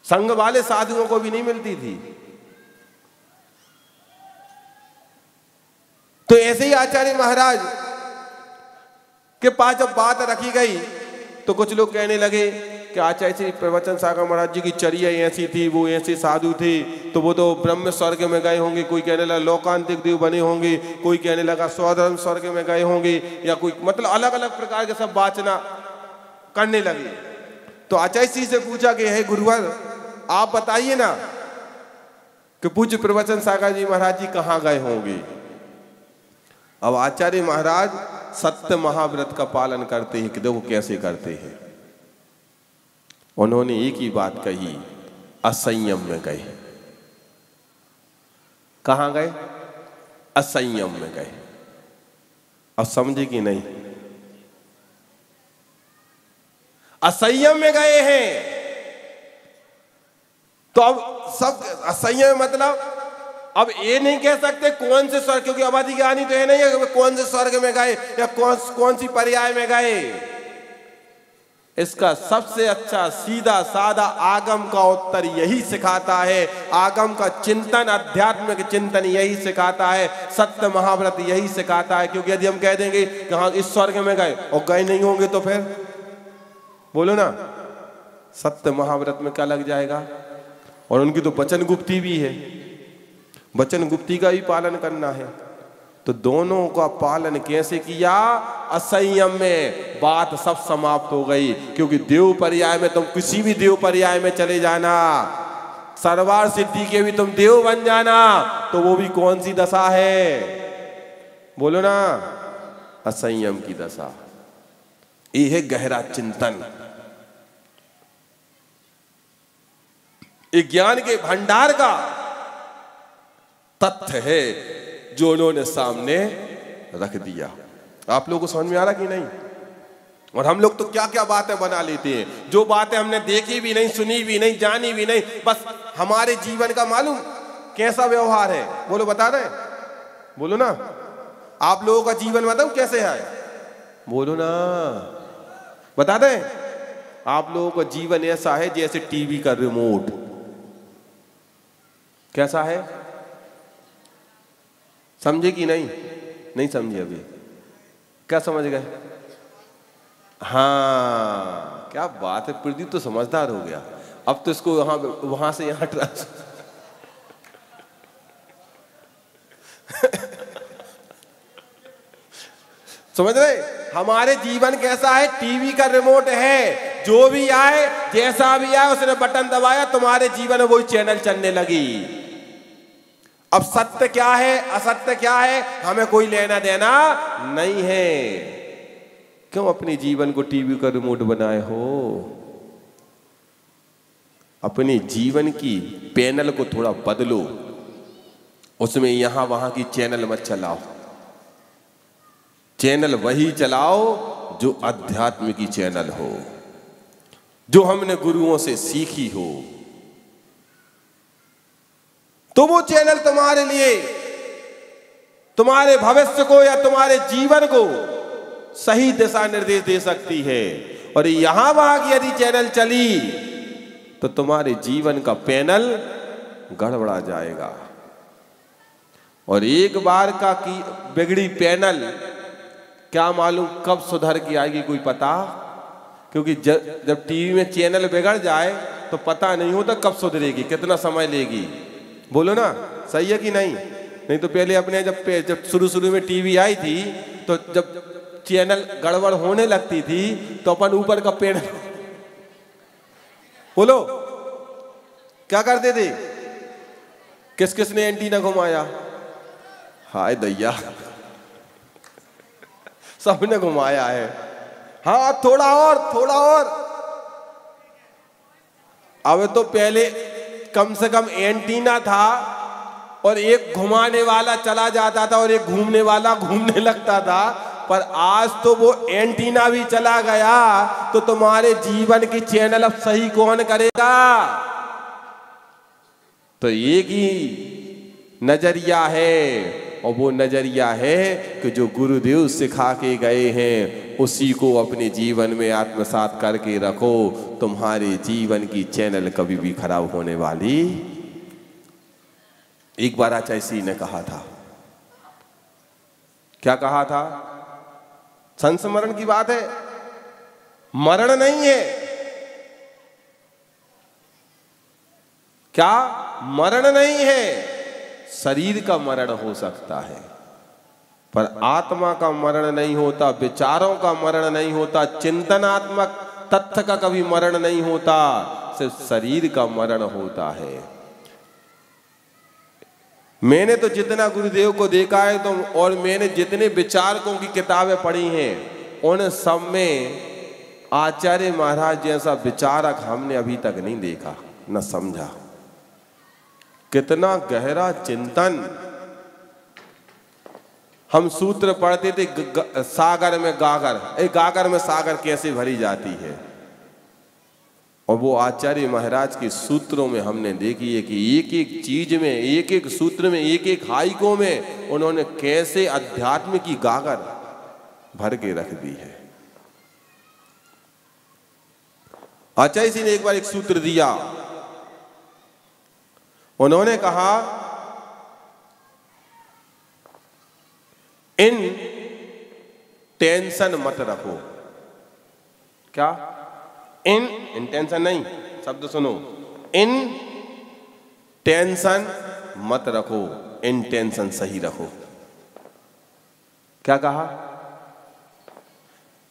संघ वाले साधुओं को भी नहीं मिलती थी। तो ऐसे ही आचार्य महाराज के पास जब बात रखी गई तो कुछ लोग कहने लगे कि आचार्य श्री प्रवचन सागर महाराज जी की चर्या ऐसी थी, वो ऐसे साधु थे, तो वो तो ब्रह्म स्वर्ग में गए होंगे। कोई कहने लगा लोकांतिक देव बने होंगे, कोई कहने लगा स्वधर्म स्वर्ग में गए होंगे, या कोई मतलब अलग अलग प्रकार के सब वाचना करने लगे। तो आचार्य श्री से पूछा कि हे गुरुवर आप बताइए ना कि पूज्य प्रवचन सागर जी महाराज जी कहाँ गए होंगे। अब आचार्य महाराज सत्य महाव्रत का पालन करते हैं कि देखो कैसे करते हैं। उन्होंने एक ही बात कही, असंयम में गए। कहां गए? असंयम में गए। अब समझे कि नहीं? असंयम में गए हैं तो अब सब असंयम मतलब अब ये नहीं कह सकते कौन से स्वर्ग, क्योंकि आबादी ज्ञानी तो है नहीं है कौन से स्वर्ग में गए या कौन सी पर्याय में गए। इसका सबसे अच्छा सीधा साधा आगम का उत्तर यही सिखाता है। आगम का चिंतन, आध्यात्मिक चिंतन यही सिखाता है, सत्य महाव्रत यही सिखाता है। क्योंकि यदि हम कह देंगे कि हाँ इस स्वर्ग में गए और गए नहीं होंगे तो फिर बोलो ना, सत्य महाव्रत में क्या लग जाएगा। और उनकी तो वचन गुप्ती भी है, वचन गुप्ती का भी पालन करना है। तो दोनों का पालन कैसे किया? असंयम में। बात सब समाप्त हो गई। क्योंकि देव पर्याय में तुम किसी भी देव पर्याय में चले जाना, सर्वार सिद्धि के भी तुम देव बन जाना, तो वो भी कौन सी दशा है बोलो ना? असंयम की दशा। ये है गहरा चिंतन, एक ज्ञान के भंडार का तथ्य है जो उन्होंने सामने रख दिया। आप लोगों को समझ में आ रहा कि नहीं? और हम लोग तो क्या क्या बातें बना लेते हैं, जो बातें हमने देखी भी नहीं, सुनी भी नहीं, जानी भी नहीं, बस हमारे जीवन का मालूम कैसा व्यवहार है। बोलो बता रहे? बोलो ना, आप लोगों का जीवन बताओ कैसे है? बोलो ना, बता दें? आप लोगों का जीवन ऐसा है जैसे टीवी का रिमोट। कैसा है? समझे कि नहीं? नहीं समझे अभी? क्या समझ गए? हाँ, क्या बात है, प्रदीप तो समझदार हो गया। अब तो इसको वहां से यहां ट्रांसफर समझ रहे? हमारे जीवन कैसा है, टीवी का रिमोट है, जो भी आए जैसा भी आए उसने बटन दबाया, तुम्हारे जीवन में वही चैनल चलने लगी। अब सत्य क्या है असत्य क्या है हमें कोई लेना देना नहीं है। क्यों अपने जीवन को टीवी का रिमोट बनाए हो? अपने जीवन की पैनल को थोड़ा बदलो, उसमें यहां वहां की चैनल मत चलाओ। चैनल वही चलाओ जो अध्यात्म की चैनल हो, जो हमने गुरुओं से सीखी हो। तो वो चैनल तुम्हारे लिए, तुम्हारे भविष्य को या तुम्हारे जीवन को सही दिशा निर्देश दे सकती है। और यहां वहां की यदि चैनल चली तो तुम्हारे जीवन का पैनल गड़बड़ा जाएगा। और एक बार का की बिगड़ी पैनल क्या मालूम कब सुधर के आएगी, कोई पता? क्योंकि जब टीवी में चैनल बिगड़ जाए तो पता नहीं होता कब सुधरेगी, कितना समय लेगी। बोलो ना, सही है कि नहीं? नहीं तो पहले अपने जब शुरू में टीवी आई थी तो जब चैनल गड़बड़ होने लगती थी तो अपन ऊपर का पैनल बोलो क्या करते थे? किस किसने एंटीना घुमाया? हाय दैया, सबने घुमाया है। हाँ थोड़ा और। अब तो पहले कम से कम एंटीना था और एक घुमाने वाला चला जाता था और एक घूमने वाला घूमने लगता था। पर आज तो वो एंटीना भी चला गया तो तुम्हारे जीवन की चैनल अब सही कौन करेगा? तो एक ही नजरिया है, और वो नजरिया है कि जो गुरुदेव सिखा के गए हैं उसी को अपने जीवन में आत्मसात करके रखो। तुम्हारे जीवन की चैनल कभी भी खराब होने वाली। एक बार आचार्य श्री ने कहा था, क्या कहा था? संस्मरण की बात है, मरण नहीं है। क्या मरण नहीं है? शरीर का मरण हो सकता है पर आत्मा का मरण नहीं होता, विचारों का मरण नहीं होता, चिंतनात्मक तथ्य का कभी मरण नहीं होता, सिर्फ शरीर का मरण होता है। मैंने तो जितना गुरुदेव को देखा है तो और मैंने जितने विचारकों की किताबें पढ़ी हैं उन सब में आचार्य महाराज जैसा विचारक हमने अभी तक नहीं देखा न समझा। कितना गहरा चिंतन। हम सूत्र पढ़ते थे सागर में गागर, गागर में सागर कैसे भरी जाती है। और वो आचार्य महाराज के सूत्रों में हमने देखी है कि एक एक चीज में, एक एक सूत्र में, एक एक हाइकों में उन्होंने कैसे अध्यात्म की गागर भर के रख दी है। आचार्य जी ने एक बार एक सूत्र दिया, उन्होंने कहा इन टेंशन मत रखो। क्या? इन टेंशन नहीं, शब्द सुनो, इन टेंशन मत रखो, इन टेंशन सही रखो। क्या कहा?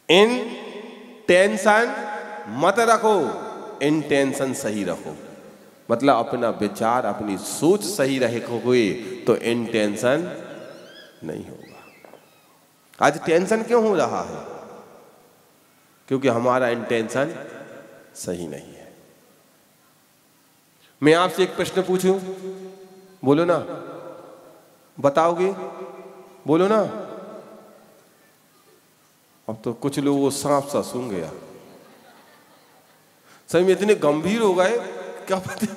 इन टेंशन मत रखो, इन टेंशन सही रखो। मतलब अपना विचार, अपनी सोच सही रखोगे तो इन टेंशन नहीं होगा। आज टेंशन क्यों हो रहा है? क्योंकि हमारा इंटेंशन सही नहीं है। मैं आपसे एक प्रश्न पूछूं, बोलो ना, बताओगे? बोलो ना। अब तो कुछ लोग वो सांप सा सूंघ गया, सही में इतने गंभीर हो गए, क्या पता।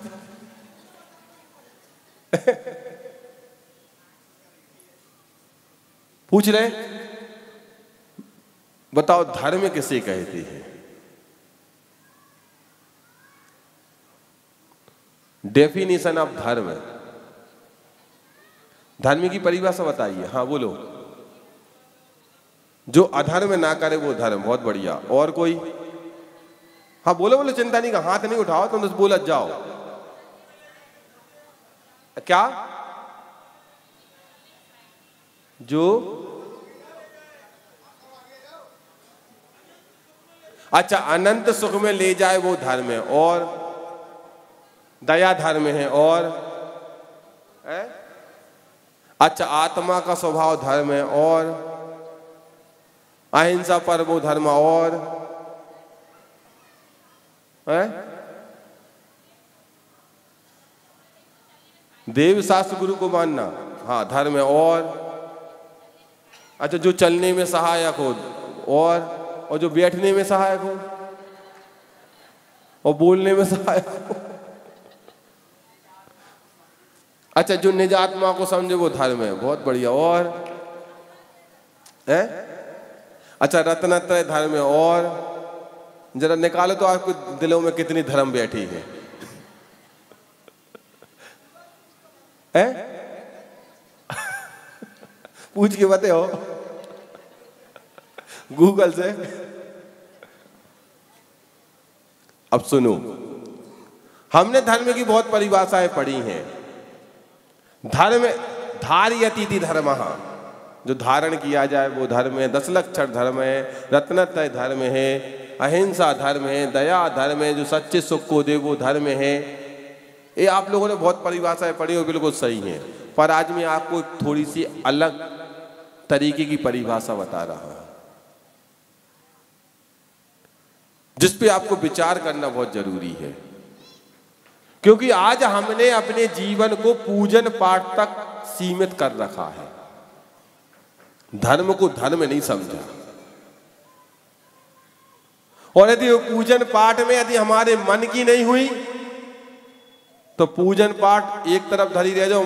पूछ रहे, बताओ धर्म किसे कहते हैं? डेफिनेशन ऑफ धर्म, धर्म की परिभाषा बताइए। हाँ बोलो। जो अधर्म ना करे वो धर्म। बहुत बढ़िया। और कोई? हाँ बोलो बोलो, चिंता नहीं का, हाथ नहीं उठाओ, तुम बस बोलत जाओ। क्या? जो अच्छा, अनंत सुख में ले जाए वो धर्म है, और दया धर्म है, और अच्छा आत्मा का स्वभाव धर्म है, और अहिंसा परमो धर्म, और देव शास्त्र गुरु को मानना, हाँ धर्म है, और अच्छा जो चलने में सहायक हो, और जो बैठने में सहायक हो, और बोलने में सहायक हो। अच्छा जो निज आत्मा को समझे वो धर्म है, बहुत बढ़िया। और अच्छा रत्नत्रय धर्म है, और जरा निकालो तो आपके दिलों में कितनी धर्म बैठी है, पूछ के बताओ गूगल से। अब सुनो, हमने धर्म की बहुत परिभाषाएं पढ़ी हैं। धर्म धारयति धर्मः, जो धारण किया जाए वो धर्म है। 10 लक्षण धर्म है, रत्नत्रय धर्म है, अहिंसा धर्म है, दया धर्म है, जो सच्चे सुख को दे वो धर्म है। ये आप लोगों ने बहुत परिभाषाएं पढ़ी हो, बिल्कुल सही है। पर आज मैं आपको थोड़ी सी अलग तरीके की परिभाषा बता रहा हूं, जिस पे आपको विचार करना बहुत जरूरी है। क्योंकि आज हमने अपने जीवन को पूजन पाठ तक सीमित कर रखा है, धर्म को धर्म नहीं समझा। और यदि वो पूजन पाठ में यदि हमारे मन की नहीं हुई तो पूजन पाठ एक तरफ धरी रह जाओ,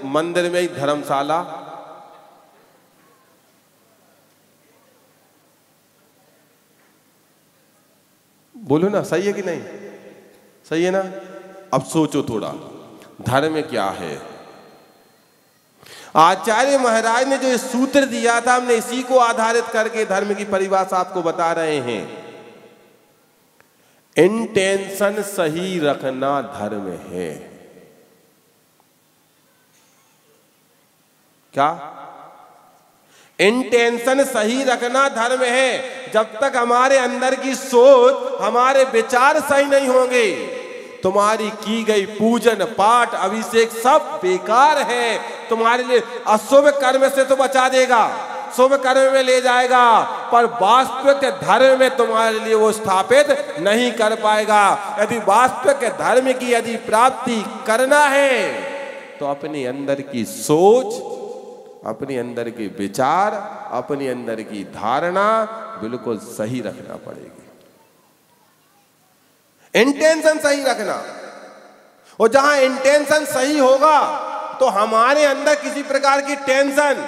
मंदिर में ही धर्मशाला। बोलो ना, सही है कि नहीं? सही है ना? अब सोचो थोड़ा, धर्म क्या है? आचार्य महाराज ने जो इस सूत्र दिया था, हमने इसी को आधारित करके धर्म की परिभाषा आपको बता रहे हैं। इंटेंशन सही रखना धर्म है। क्या? इंटेंशन सही रखना धर्म है। जब तक हमारे अंदर की सोच, हमारे विचार सही नहीं होंगे, तुम्हारी की गई पूजन पाठ अभिषेक सब बेकार है। तुम्हारे लिए अशुभ कर्म से तो बचा देगा, शुभ कर्म में ले जाएगा, पर वास्तविक धर्म में तुम्हारे लिए वो स्थापित नहीं कर पाएगा। यदि वास्तविक धर्म की यदि प्राप्ति करना है तो अपने अंदर की सोच, अपने अंदर के विचार, अपने अंदर की धारणा बिल्कुल सही रखना पड़ेगी। इंटेंशन सही रखना। और जहां इंटेंशन सही होगा तो हमारे अंदर किसी प्रकार की टेंशन,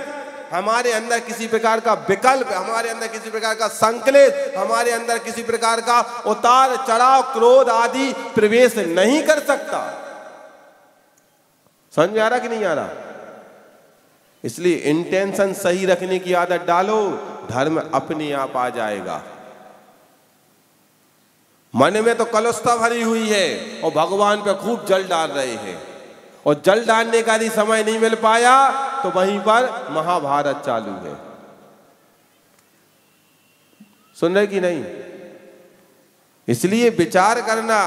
हमारे अंदर किसी प्रकार का विकल्प, हमारे अंदर किसी प्रकार का संकलेश, हमारे अंदर किसी प्रकार का उतार चढ़ाव, क्रोध आदि प्रवेश नहीं कर सकता। समझ में आ रहा कि नहीं आ रहा? इसलिए इंटेंशन सही रखने की आदत डालो, धर्म अपने आप आ जाएगा। मन में तो कलुषता भरी हुई है और भगवान पे खूब जल डाल रहे हैं, और जल डालने का यदि समय नहीं मिल पाया तो वहीं पर महाभारत चालू है। सुन रहे कि नहीं? इसलिए विचार करना,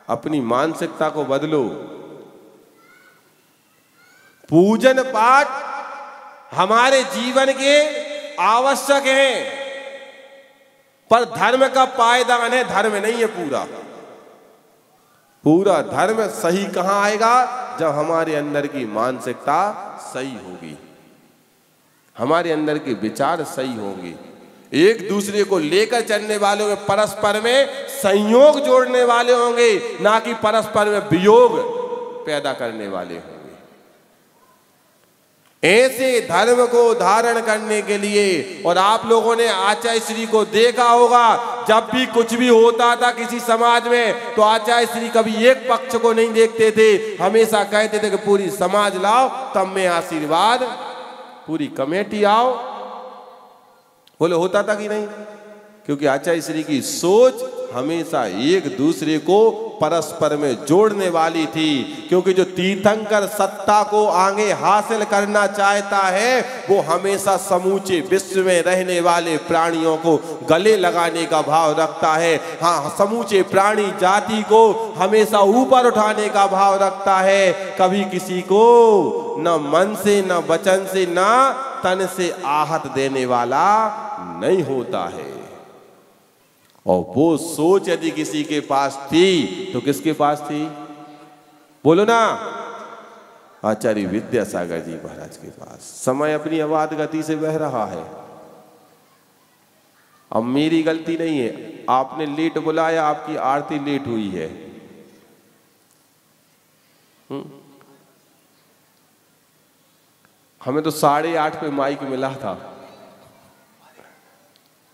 अपनी मानसिकता को बदलो। पूजन पाठ हमारे जीवन के आवश्यक हैं, पर धर्म का पायदान है, धर्म नहीं है पूरा। पूरा धर्म सही कहां आएगा? जब हमारे अंदर की मानसिकता सही होगी, हमारे अंदर के विचार सही होंगे, एक दूसरे को लेकर चलने वाले होंगे, परस्पर में संयोग जोड़ने वाले होंगे, ना कि परस्पर में वियोग पैदा करने वाले होंगे। ऐसे धर्म को धारण करने के लिए, और आप लोगों ने आचार्य श्री को देखा होगा, जब भी कुछ भी होता था किसी समाज में तो आचार्य श्री कभी एक पक्ष को नहीं देखते थे, हमेशा कहते थे कि पूरी समाज लाओ तब में आशीर्वाद, पूरी कमेटी आओ। बोले होता था कि नहीं? क्योंकि आचार्य श्री की सोच हमेशा एक दूसरे को परस्पर में जोड़ने वाली थी। क्योंकि जो तीर्थंकर सत्ता को आगे हासिल करना चाहता है वो हमेशा समूचे विश्व में रहने वाले प्राणियों को गले लगाने का भाव रखता है। हाँ, समूचे प्राणी जाति को हमेशा ऊपर उठाने का भाव रखता है। कभी किसी को न मन से, न वचन से, न तन से आहत देने वाला नहीं होता है। और वो सोच यदि किसी के पास थी तो किसके पास थी? बोलो ना, आचार्य विद्यासागर जी महाराज के पास। समय अपनी अबाध गति से बह रहा है। अब मेरी गलती नहीं है, आपने लेट बुलाया, आपकी आरती लेट हुई है। हमें तो 8:30 पे माइक मिला था।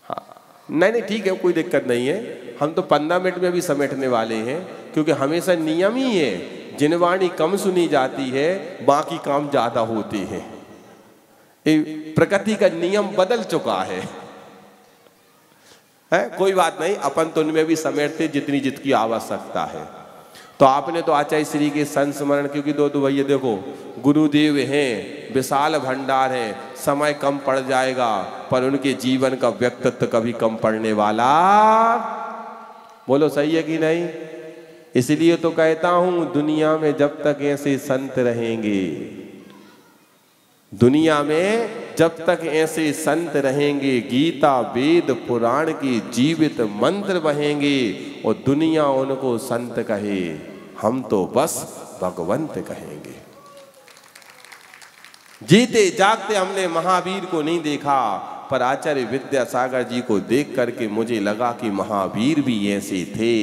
हाँ, नहीं ठीक है, कोई दिक्कत नहीं है। हम तो 15 मिनट में भी समेटने वाले हैं, क्योंकि हमेशा नियम ही है, जिनवाणी कम सुनी जाती है, बाकी काम ज्यादा होते हैं। प्रकृति का नियम बदल चुका है। कोई बात नहीं, अपन तो उनमें भी समेटते जितनी जितकी आवश्यकता है। तो आपने तो आचार्य श्री के संस्मरण, क्योंकि दो भैया देखो, गुरुदेव हैं, विशाल भंडार है, समय कम पड़ जाएगा, पर उनके जीवन का व्यक्तित्व कभी कम पड़ने वाला। बोलो सही है कि नहीं? इसलिए तो कहता हूं, दुनिया में जब तक ऐसे संत रहेंगे, दुनिया में जब तक ऐसे संत रहेंगे, गीता वेद पुराण की जीवित मंत्र बहेंगे और दुनिया उनको संत कहे, हम तो बस भगवंत कहेंगे। जीते जागते हमने महावीर को नहीं देखा, पर आचार्य विद्यासागर जी को देख करके मुझे लगा कि महावीर भी ऐसे थे,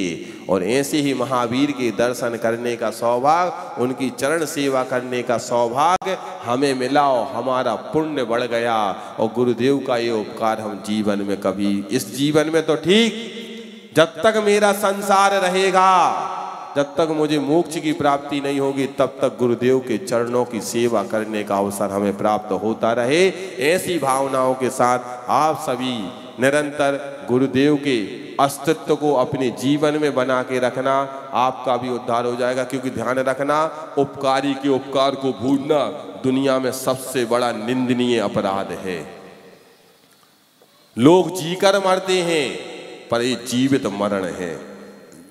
और ऐसे ही महावीर के दर्शन करने का सौभाग्य, उनकी चरण सेवा करने का सौभाग्य हमें मिला और हमारा पुण्य बढ़ गया। और गुरुदेव का ये उपकार हम जीवन में कभी, इस जीवन में तो ठीक, जब तक मेरा संसार रहेगा, जब तक मुझे मोक्ष की प्राप्ति नहीं होगी, तब तक गुरुदेव के चरणों की सेवा करने का अवसर हमें प्राप्त होता रहे। ऐसी भावनाओं के साथ आप सभी निरंतर गुरुदेव के अस्तित्व को अपने जीवन में बना के रखना, आपका भी उद्धार हो जाएगा। क्योंकि ध्यान रखना, उपकारी के उपकार को भूलना दुनिया में सबसे बड़ा निंदनीय अपराध है। लोग जीकर मरते हैं, पर ये जीवित मरण है।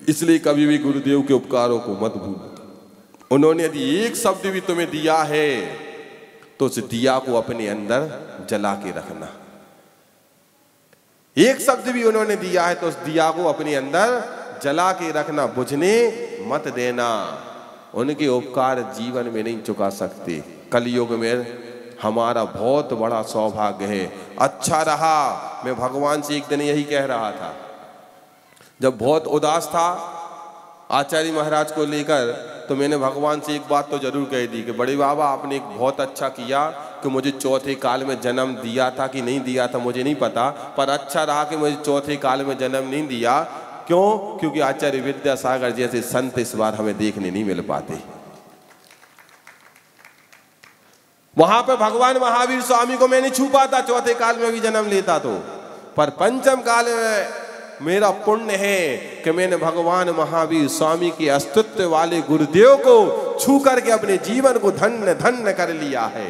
इसलिए कभी भी गुरुदेव के उपकारों को मत भूलो। उन्होंने यदि एक शब्द भी तुम्हें दिया है तो उस दिया को अपने अंदर जला के रखना। एक शब्द भी उन्होंने दिया है तो उस दिया को अपने अंदर जला के रखना, बुझने मत देना। उनके उपकार जीवन में नहीं चुका सकते। कलयुग में हमारा बहुत बड़ा सौभाग्य है। अच्छा रहा, मैं भगवान से एक दिन यही कह रहा था, जब बहुत उदास था आचार्य महाराज को लेकर, तो मैंने भगवान से एक बात तो जरूर कह दी कि बड़े बाबा आपने एक बहुत अच्छा किया कि मुझे चौथे काल में जन्म दिया था कि नहीं दिया था मुझे नहीं पता, पर अच्छा रहा कि मुझे चौथे काल में जन्म नहीं दिया। क्यों? क्योंकि आचार्य विद्यासागर जैसे संत इस बार हमें देखने नहीं मिल पाते। वहां पे भगवान महावीर स्वामी को मैं नहीं छू पाता, चौथे काल में भी जन्म लेता तो, पर पंचम काल में मेरा पुण्य है कि मैंने भगवान महावीर स्वामी के अस्तित्व वाले गुरुदेव को छू करके अपने जीवन को धन्य धन्य कर लिया है।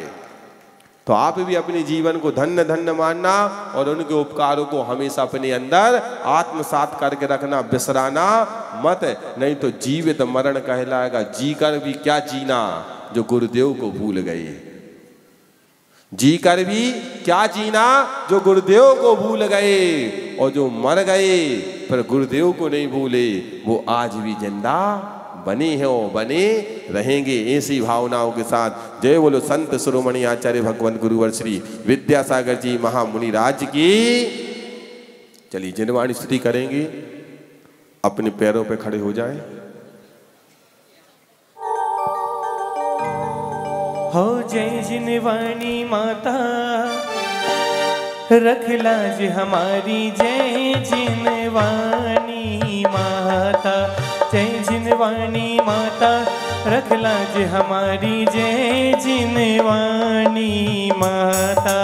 तो आप भी अपने जीवन को धन्य धन्य मानना और उनके उपकारों को हमेशा अपने अंदर आत्मसात करके रखना, बिसराना मत, नहीं तो जीवित मरण कहलाएगा। जी कर भी क्या जीना जो गुरुदेव को भूल गए, जी कर भी क्या जीना जो गुरुदेव को भूल गए। और जो मर गए पर गुरुदेव को नहीं भूले, वो आज भी जिंदा बने हैं और बने रहेंगे। ऐसी भावनाओं के साथ जय बोलो संत शिरोमणि आचार्य भगवंत गुरुवर श्री विद्यासागर जी महामुनि राज की। चलिए जिनवाणी स्तुति करेंगे, अपने पैरों पे खड़े हो जाएं। हो जय जिनवाणी माता, रख लाज हमारी, जय जिनवाणी माता, जय जिनवाणी माता, रख लाज हमारी, जय जिनवाणी माता।